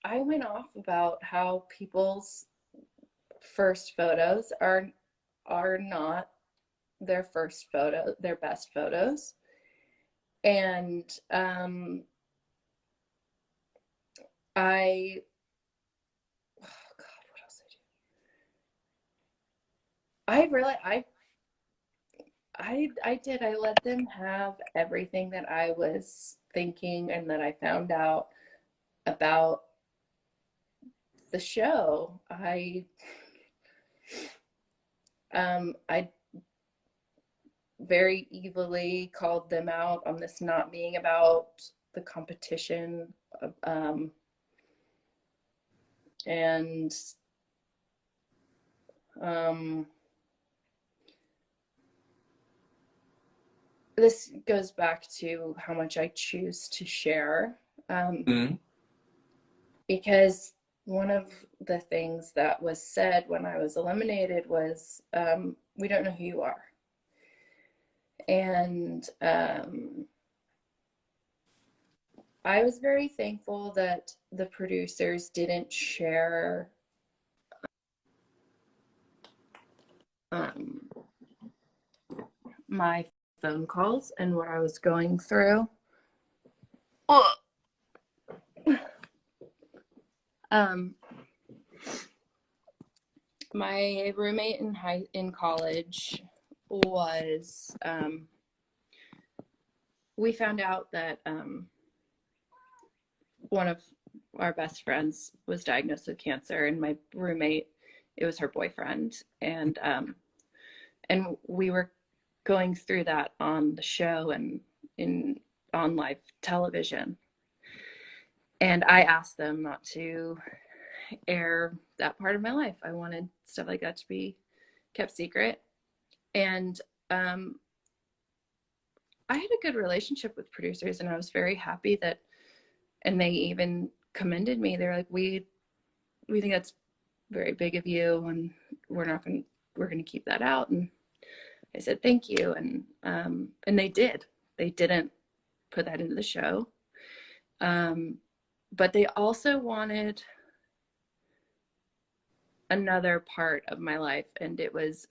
I went off about how people's first photos are not their first photo, their best photos. And oh God, what else did I do? I let them have everything that I was thinking and that I found out about the show. I very evilly called them out on this not being about the competition, and this goes back to how much I choose to share, because one of the things that was said when I was eliminated was, we don't know who you are. And I was very thankful that the producers didn't share my phone calls and what I was going through. My roommate in college was, we found out that one of our best friends was diagnosed with cancer, and my roommate, it was her boyfriend, and we were going through that on the show and on live television. And I asked them not to air that part of my life. I wanted stuff like that to be kept secret. And I had a good relationship with producers, and I was very happy that, and they even commended me. They're like, we think that's very big of you, and we're going to keep that out. And I said, thank you. And they didn't put that into the show. But they also wanted another part of my life, and it was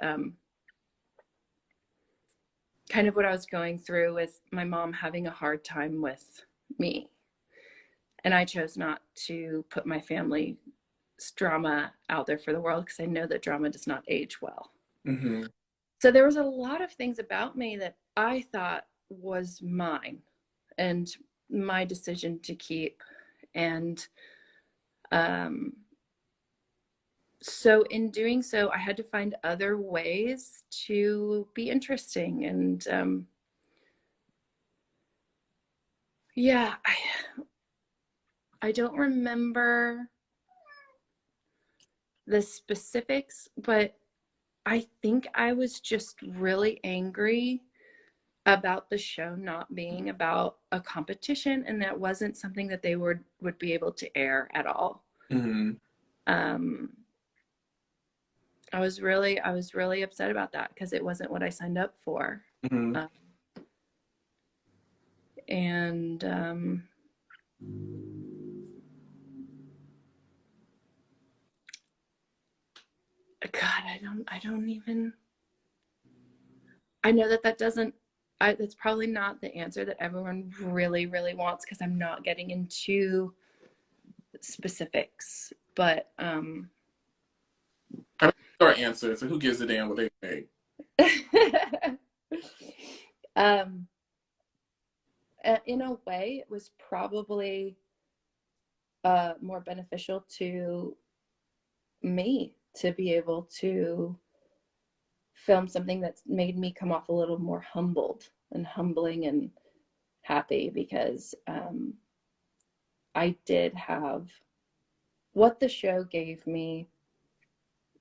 kind of what I was going through with my mom having a hard time with me. And I chose not to put my family's drama out there for the world, because I know that drama does not age well. Mm-hmm. So there was a lot of things about me that I thought was mine and my decision to keep. And so in doing so, I had to find other ways to be interesting. And yeah, I don't remember the specifics, but I think I was just really angry about the show not being about a competition, and that wasn't something that they would be able to air at all. Mm-hmm. I was really upset about that, because it wasn't what I signed up for. Mm-hmm. And God, I don't even, I know that doesn't, that's probably not the answer that everyone really, really wants, because I'm not getting into specifics. But Our answer, so who gives a damn what they think? In a way, it was probably more beneficial to me to be able to film something that's made me come off a little more humbling and happy, because I did have, what the show gave me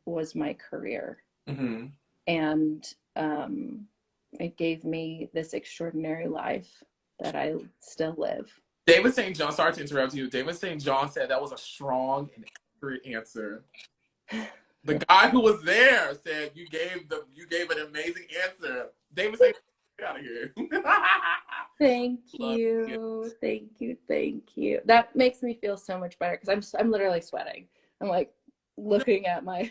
was my career. Mm-hmm. And it gave me this extraordinary life that I still live. David St. John, sorry to interrupt you. David St. John said that was a strong and accurate answer. The guy who was there said you gave an amazing answer. David St. John, get out of here. Thank you. That makes me feel so much better, because I'm literally sweating. I'm like looking at my.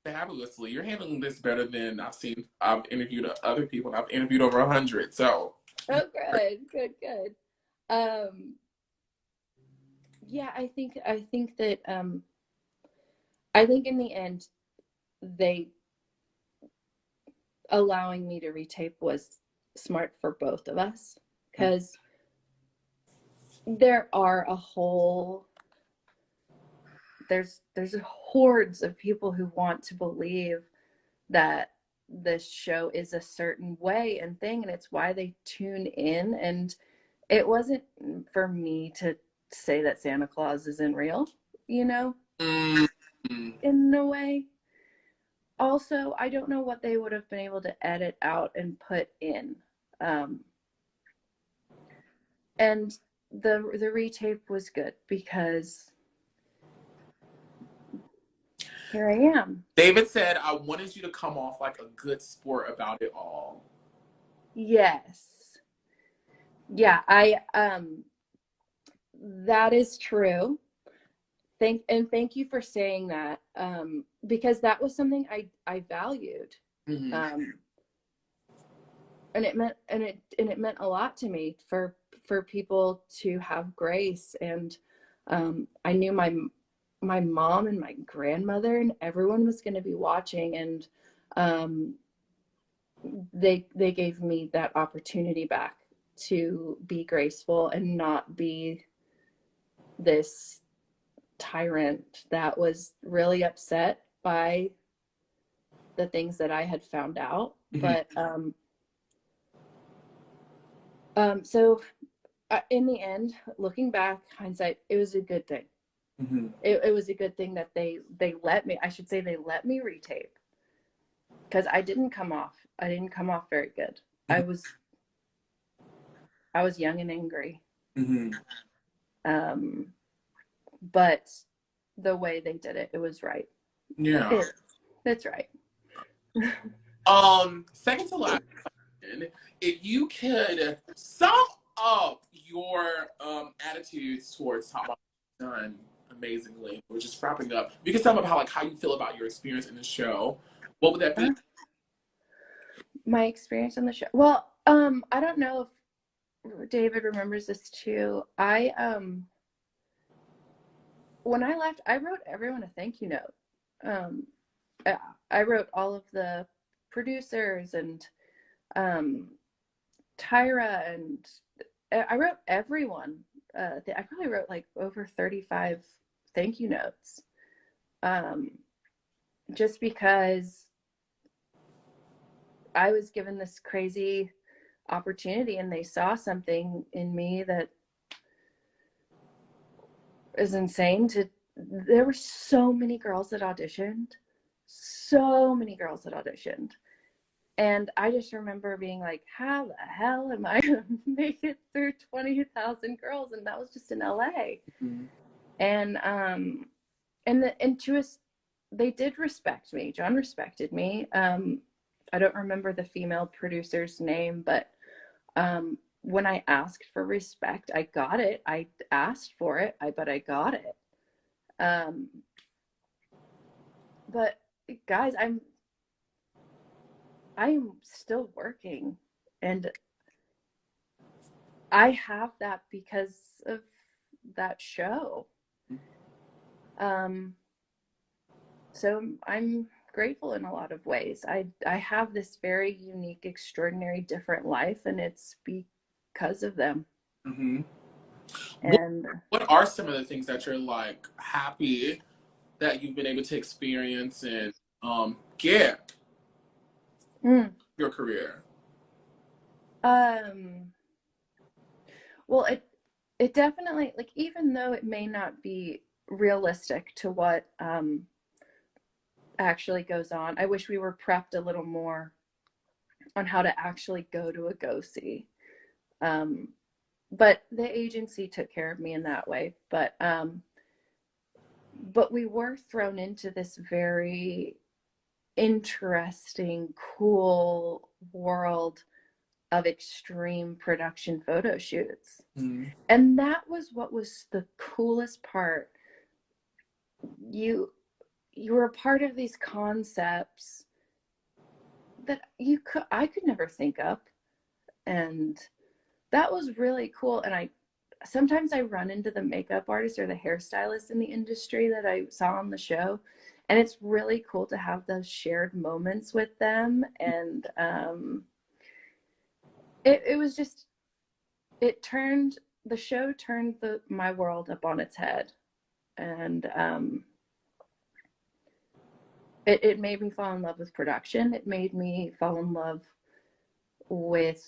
Fabulously, you're handling this better than I've seen. I've interviewed other people, and I've interviewed over 100. So. Oh, good. Yeah, I think that I think in the end, they allowing me to retape was smart for both of us, because there are there's hordes of people who want to believe that this show is a certain way and thing, and it's why they tune in. And it wasn't for me to say that Santa Claus isn't real, in a way. Also, I don't know what they would have been able to edit out and put in. And the retape was good, because here I am. David said, I wanted you to come off like a good sport about it all. Yes. Yeah, that is true. Thank you for saying that, because that was something I valued. Mm-hmm. And it meant a lot to me for people to have grace. And I knew my mom and my grandmother and everyone was going to be watching, and they gave me that opportunity back to be graceful and not be this tyrant that was really upset by the things that I had found out. Mm-hmm. But So in the end, looking back, hindsight, it was a good thing. Mm-hmm. It was a good thing that they let me, I should say they let me retape, because I didn't come off very good. I was young and angry. Mm-hmm. But the way they did it, it was right. Yeah. That's right. Second to last question, if you could sum up your attitudes towards Top Model done amazingly, we're just wrapping up. You can sum up how you feel about your experience in the show. What would that be? My experience on the show. Well, I don't know if David remembers this too. When I left, I wrote everyone a thank you note. I wrote all of the producers and Tyra, and I wrote everyone. I probably wrote like over 35 thank you notes, just because I was given this crazy opportunity and they saw something in me that is insane. There were so many girls that auditioned, and I just remember being like, how the hell am I gonna make it through 20,000 girls? And that was just in LA. Mm-hmm. And to us, they did respect me. John respected me. I don't remember the female producer's name, but when I asked for respect, I got it. I asked for it, but I got it. But guys, I am still working, and I have that because of that show. So I'm grateful in a lot of ways. I have this very unique, extraordinary, different life, and it's because of them. Mm-hmm. And what are some of the things that you're like happy that you've been able to experience and get your career? Well, it definitely, like, even though it may not be realistic to what actually goes on, I wish we were prepped a little more on how to actually go to a go-see. But the agency took care of me in that way. But we were thrown into this very interesting, cool world of extreme production photo shoots. Mm-hmm. And that was what was the coolest part. You were a part of these concepts that I could never think up, and that was really cool. And sometimes I run into the makeup artist or the hairstylist in the industry that I saw on the show, and it's really cool to have those shared moments with them. And it was just, the show turned my world up on its head, and it made me fall in love with production. It made me fall in love with,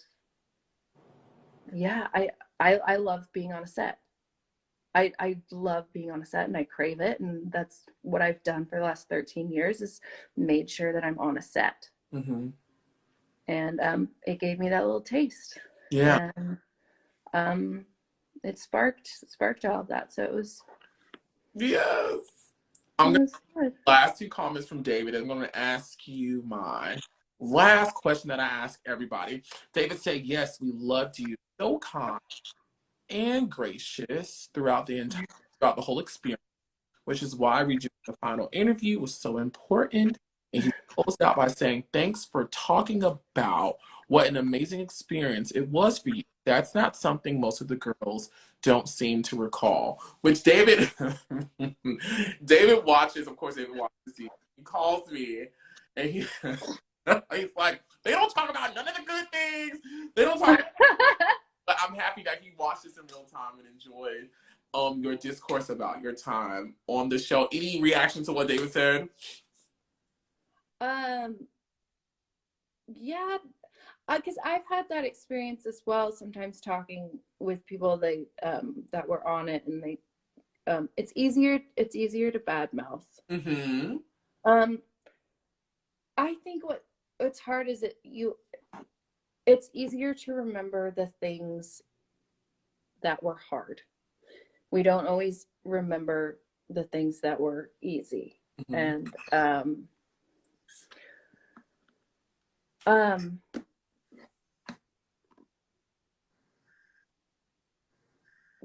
I love being on a set. I love being on a set, and I crave it, and that's what I've done for the last 13 years is made sure that I'm on a set. Mm-hmm. And it gave me that little taste. Yeah. And it sparked all of that. So it was. Yes. I'm going to last two comments from David. I'm going to ask you my last question that I ask everybody. David said, yes, we loved you. So kind and gracious throughout the whole experience, which is why redoing the final interview was so important. And he closed out by saying, thanks for talking about what an amazing experience it was for you. That's not something most of the girls don't seem to recall. Which David watches, of course David watches the season. He calls me and he's like, they don't talk about none of the good things. They don't talk but I'm happy that he watched this in real time and enjoyed your discourse about your time on the show. Any reaction to what David said? Yeah, Because I've had that experience as well. Sometimes talking with people that were on it, and they, it's easier to badmouth. Mm-hmm. I think what's hard is it's easier to remember the things that were hard. We don't always remember the things that were easy. Mm-hmm. And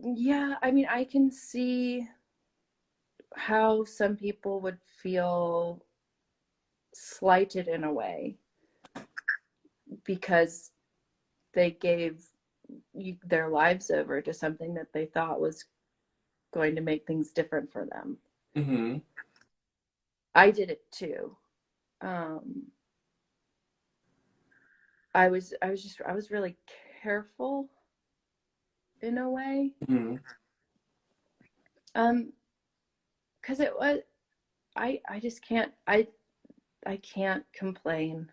yeah, I mean, I can see how some people would feel slighted in a way because they gave their lives over to something that they thought was going to make things different for them. Mm-hmm. I did it too. I was really careful in a way. Mm-hmm. Because it was, I just can't, I can't complain.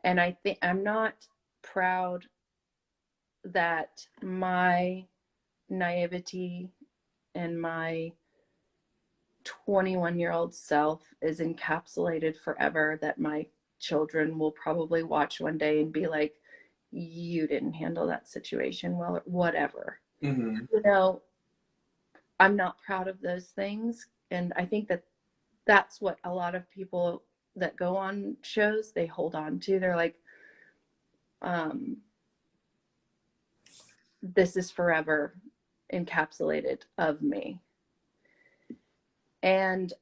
And I think I'm not proud that my naivety and my 21-year-old self is encapsulated forever, that my children will probably watch one day and be like, you didn't handle that situation well, or whatever. Mm-hmm. You know, I'm not proud of those things. And I think that that's what a lot of people that go on shows, they hold on to. They're like, this is forever encapsulated of me. And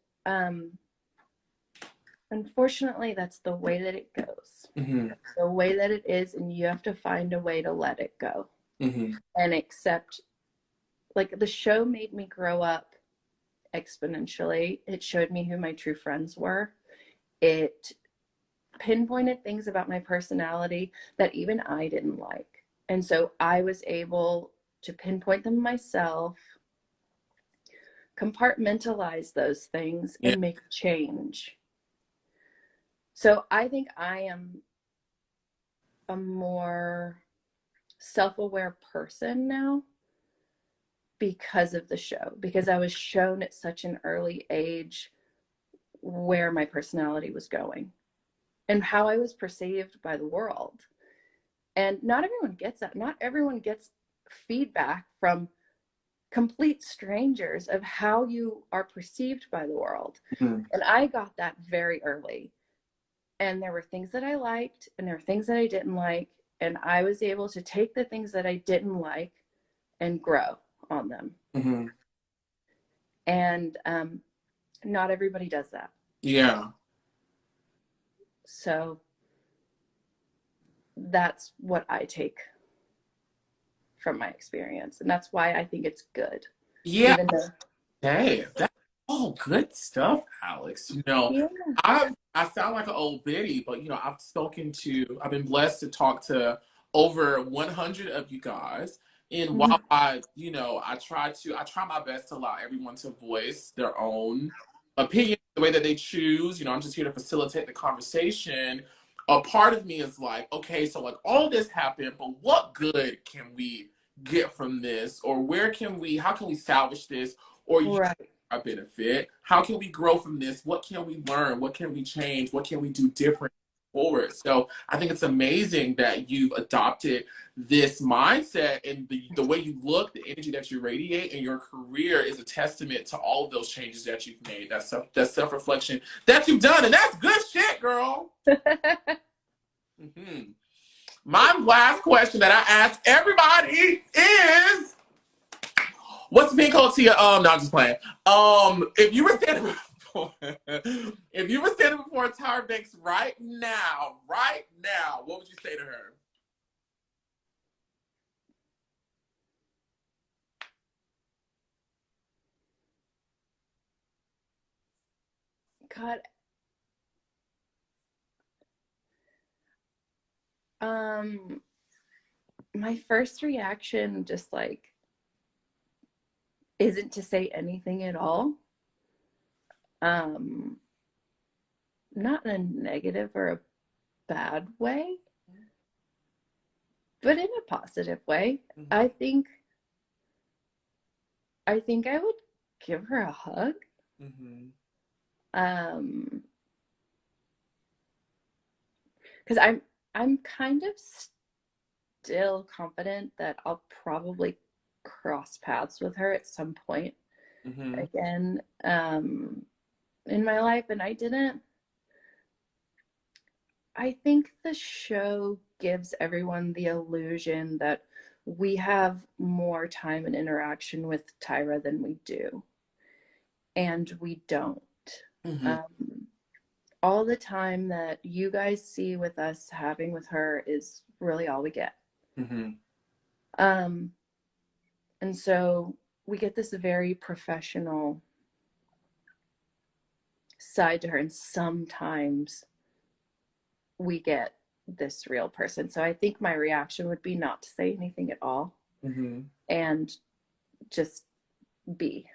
unfortunately, that's the way that it goes. Mm-hmm. That's the way that it is, and you have to find a way to let it go. Mm-hmm. And accept, like, the show made me grow up exponentially. It showed me who my true friends were. It pinpointed things about my personality that even I didn't like. And so I was able to pinpoint them myself, compartmentalize those things, Yeah. and make change. So I think I am a more self-aware person now because of the show, because I was shown at such an early age where my personality was going and how I was perceived by the world. And not everyone gets that. Not everyone gets feedback from complete strangers of how you are perceived by the world. Mm-hmm. And I got that very early. And there were things that I liked and there were things that I didn't like. And I was able to take the things that I didn't like and grow on them. Mm-hmm. And not everybody does that. Yeah. So that's what I take from my experience. And that's why I think it's good. Yeah. Even though, Hey, that's all good stuff, Alex. You know, yeah. I sound like an old biddy, but I've been blessed to talk to over 100 of you guys. And while I try my best to allow everyone to voice their own opinion the way that they choose. You know, I'm just here to facilitate the conversation. A part of me is like, okay, so like all this happened, but what good can we get from this? Or how can we salvage this or use Right. our benefit? How can we grow from this? What can we learn? What can we change? What can we do different forward? So I think it's amazing that you've adopted this mindset, and the way you look, the energy that you radiate, and your career is a testament to all of those changes that you've made. That self-reflection that you've done, and that's good shit, girl. Mm-hmm. My last question that I ask everybody is, what's being called to your no, I'm just playing. If you were standing before Tyra Banks right now, what would you say to her? God. My first reaction just like isn't to say anything at all. Not in a negative or a bad way. but in a positive way. Mm-hmm. I think I would give her a hug. Mm-hmm. Because I'm kind of still confident that I'll probably cross paths with her at some point again in my life, and I think the show gives everyone the illusion that we have more time and interaction with Tyra than we do, and we don't. All the time that you guys see with us having with her is really all we get. And so we get this very professional side to her, and sometimes we get this real person. So I think my reaction would be not to say anything at all and just be.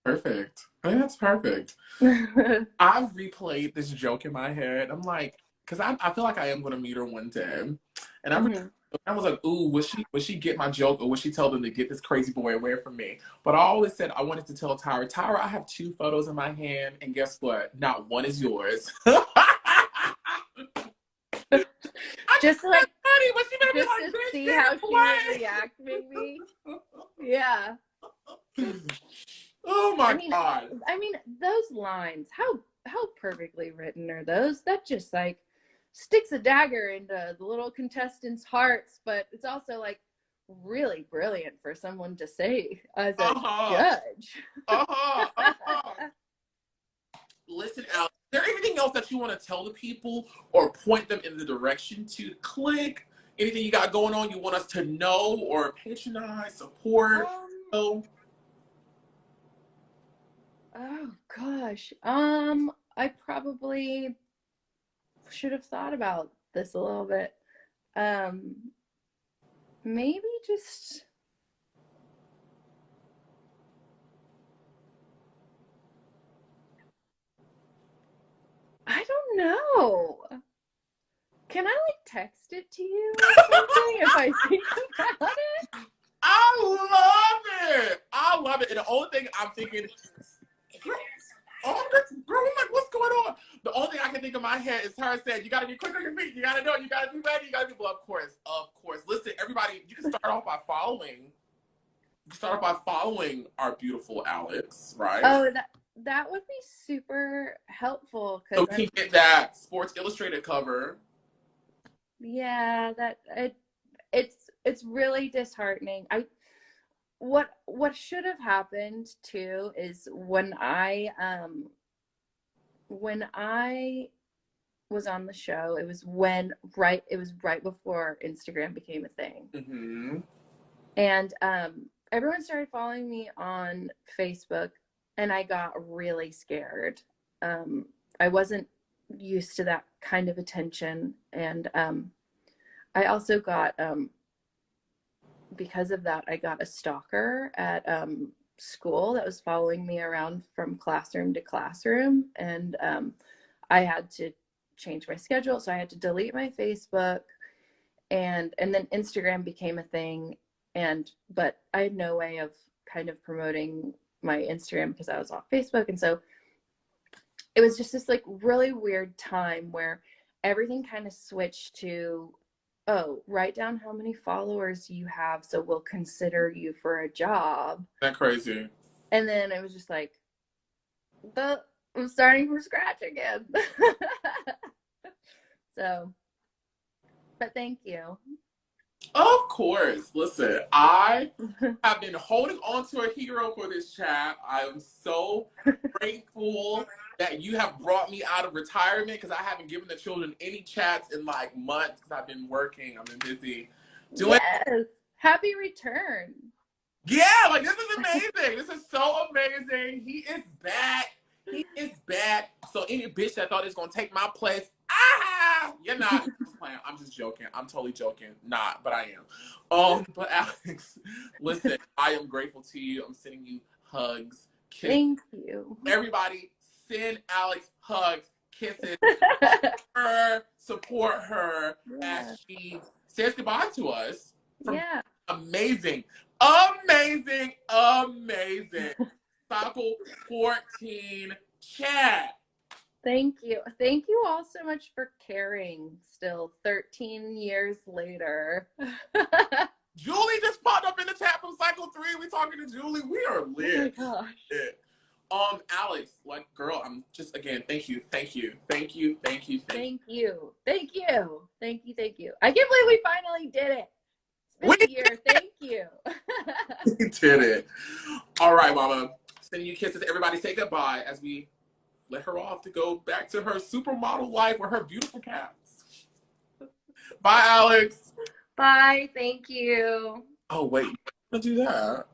Perfect. I think that's perfect. I've replayed this joke in my head. I'm like, because I feel like I am going to meet her one day. And I was like, ooh, would she get my joke, or would she tell them to get this crazy boy away from me? But I always said I wanted to tell Tyra, I have 2 photos in my hand, and guess what? Not one is yours. Just like, funny, but she better just be like, to see how she would react, maybe. Yeah. Oh my God. I mean, those lines, how perfectly written are those? That just like sticks a dagger into the little contestants' hearts, but it's also like really brilliant for someone to say as a judge. Listen, Alex, is there anything else that you want to tell the people or point them in the direction to click? Anything you got going on you want us to know or patronize, support? Oh gosh. I probably should have thought about this a little bit. Maybe just I don't know. Can I like text it to you or something if I think about it? I love it. And the only thing I'm thinking, I'm like, what's going on? The only thing I can think of in my head is her saying, you got to be quick on your feet. You got to know it. You got to be ready. You got to be, well, of course. Listen, everybody, you can start off by following our beautiful Alex, right? Oh, that would be super helpful. So we can get that Sports Illustrated cover. Yeah, it's really disheartening. What should have happened too is when I was on the show, it was right before Instagram became a thing. And everyone started following me on Facebook, and I got really scared. I wasn't used to that kind of attention, and I also got because of that, I got a stalker at school that was following me around from classroom to classroom, and I had to change my schedule, so I had to delete my Facebook, and then Instagram became a thing, but I had no way of kind of promoting my Instagram because I was off Facebook, and so it was just this like really weird time where everything kind of switched to, oh, write down how many followers you have so we'll consider you for a job. That crazy. And then it was just like, I'm starting from scratch again. So, but thank you. Of course. Listen, I have been holding on to a hero for this chat. I am so grateful that you have brought me out of retirement, because I haven't given the children any chats in like months because I've been working. I've been busy doing. Yes. Happy return. Yeah, like this is amazing. This is so amazing. He is back. He is back. So any bitch that thought it was gonna take my place, you're not. I'm just joking. I'm totally joking. Not, but I am. But Alex, listen, I am grateful to you. I'm sending you hugs, kisses. Thank you. Everybody, send Alex hugs, kisses. Her, support her as she says goodbye to us from amazing Cycle 14 chat. Thank you. Thank you all so much for caring still 13 years later. Julie just popped up in the chat from Cycle 3. We talking to Julie. We are lit. Oh my gosh. Lit. Alex, like, girl, I'm just, again, thank you. Thank you. I can't believe we finally did it. It's been a year. Thank you. We did it. All right, mama. Sending you kisses. Everybody say goodbye as we let her off to go back to her supermodel life with her beautiful cats. Bye, Alex. Bye. Thank you. Oh, wait. I'll do that.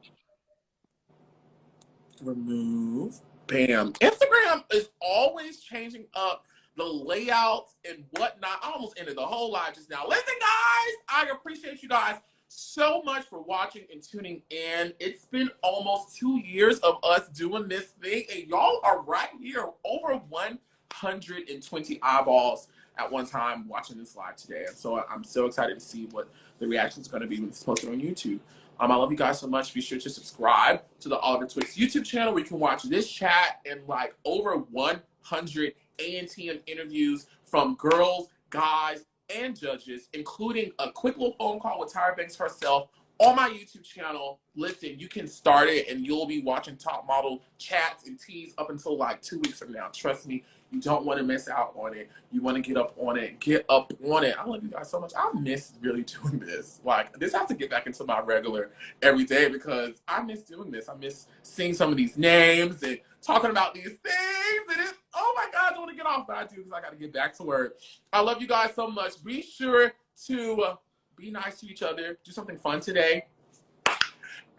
Remove. Bam. Instagram is always changing up the layouts and whatnot. I almost ended the whole live just now. Listen, guys, I appreciate you guys so much for watching and tuning in. It's been almost 2 years of us doing this thing, and y'all are right here, over 120 eyeballs at one time watching this live today. And so I'm so excited to see what the reaction is going to be when it's posted on YouTube. I love you guys so much. Be sure to subscribe to the Oliver Twixt YouTube channel where you can watch this chat and like over 100 ANTM interviews from girls, guys, and judges, including a quick little phone call with Tyra Banks herself on my YouTube channel. Listen, you can start it and you'll be watching top model chats and teas up until like 2 weeks from now. Trust me, you don't want to miss out on it. You want to get up on it. Get up on it. I love you guys so much. I miss really doing this. Like, this has to get back into my regular every day because I miss doing this. I miss seeing some of these names and talking about these things. And it's, oh my God, I don't want to get off, but I do because I got to get back to work. I love you guys so much. Be sure to be nice to each other. Do something fun today.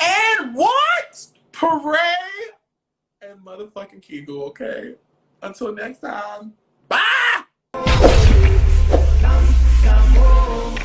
And what? Parade and motherfucking Kegel, okay? Until next time. Bye! Come home.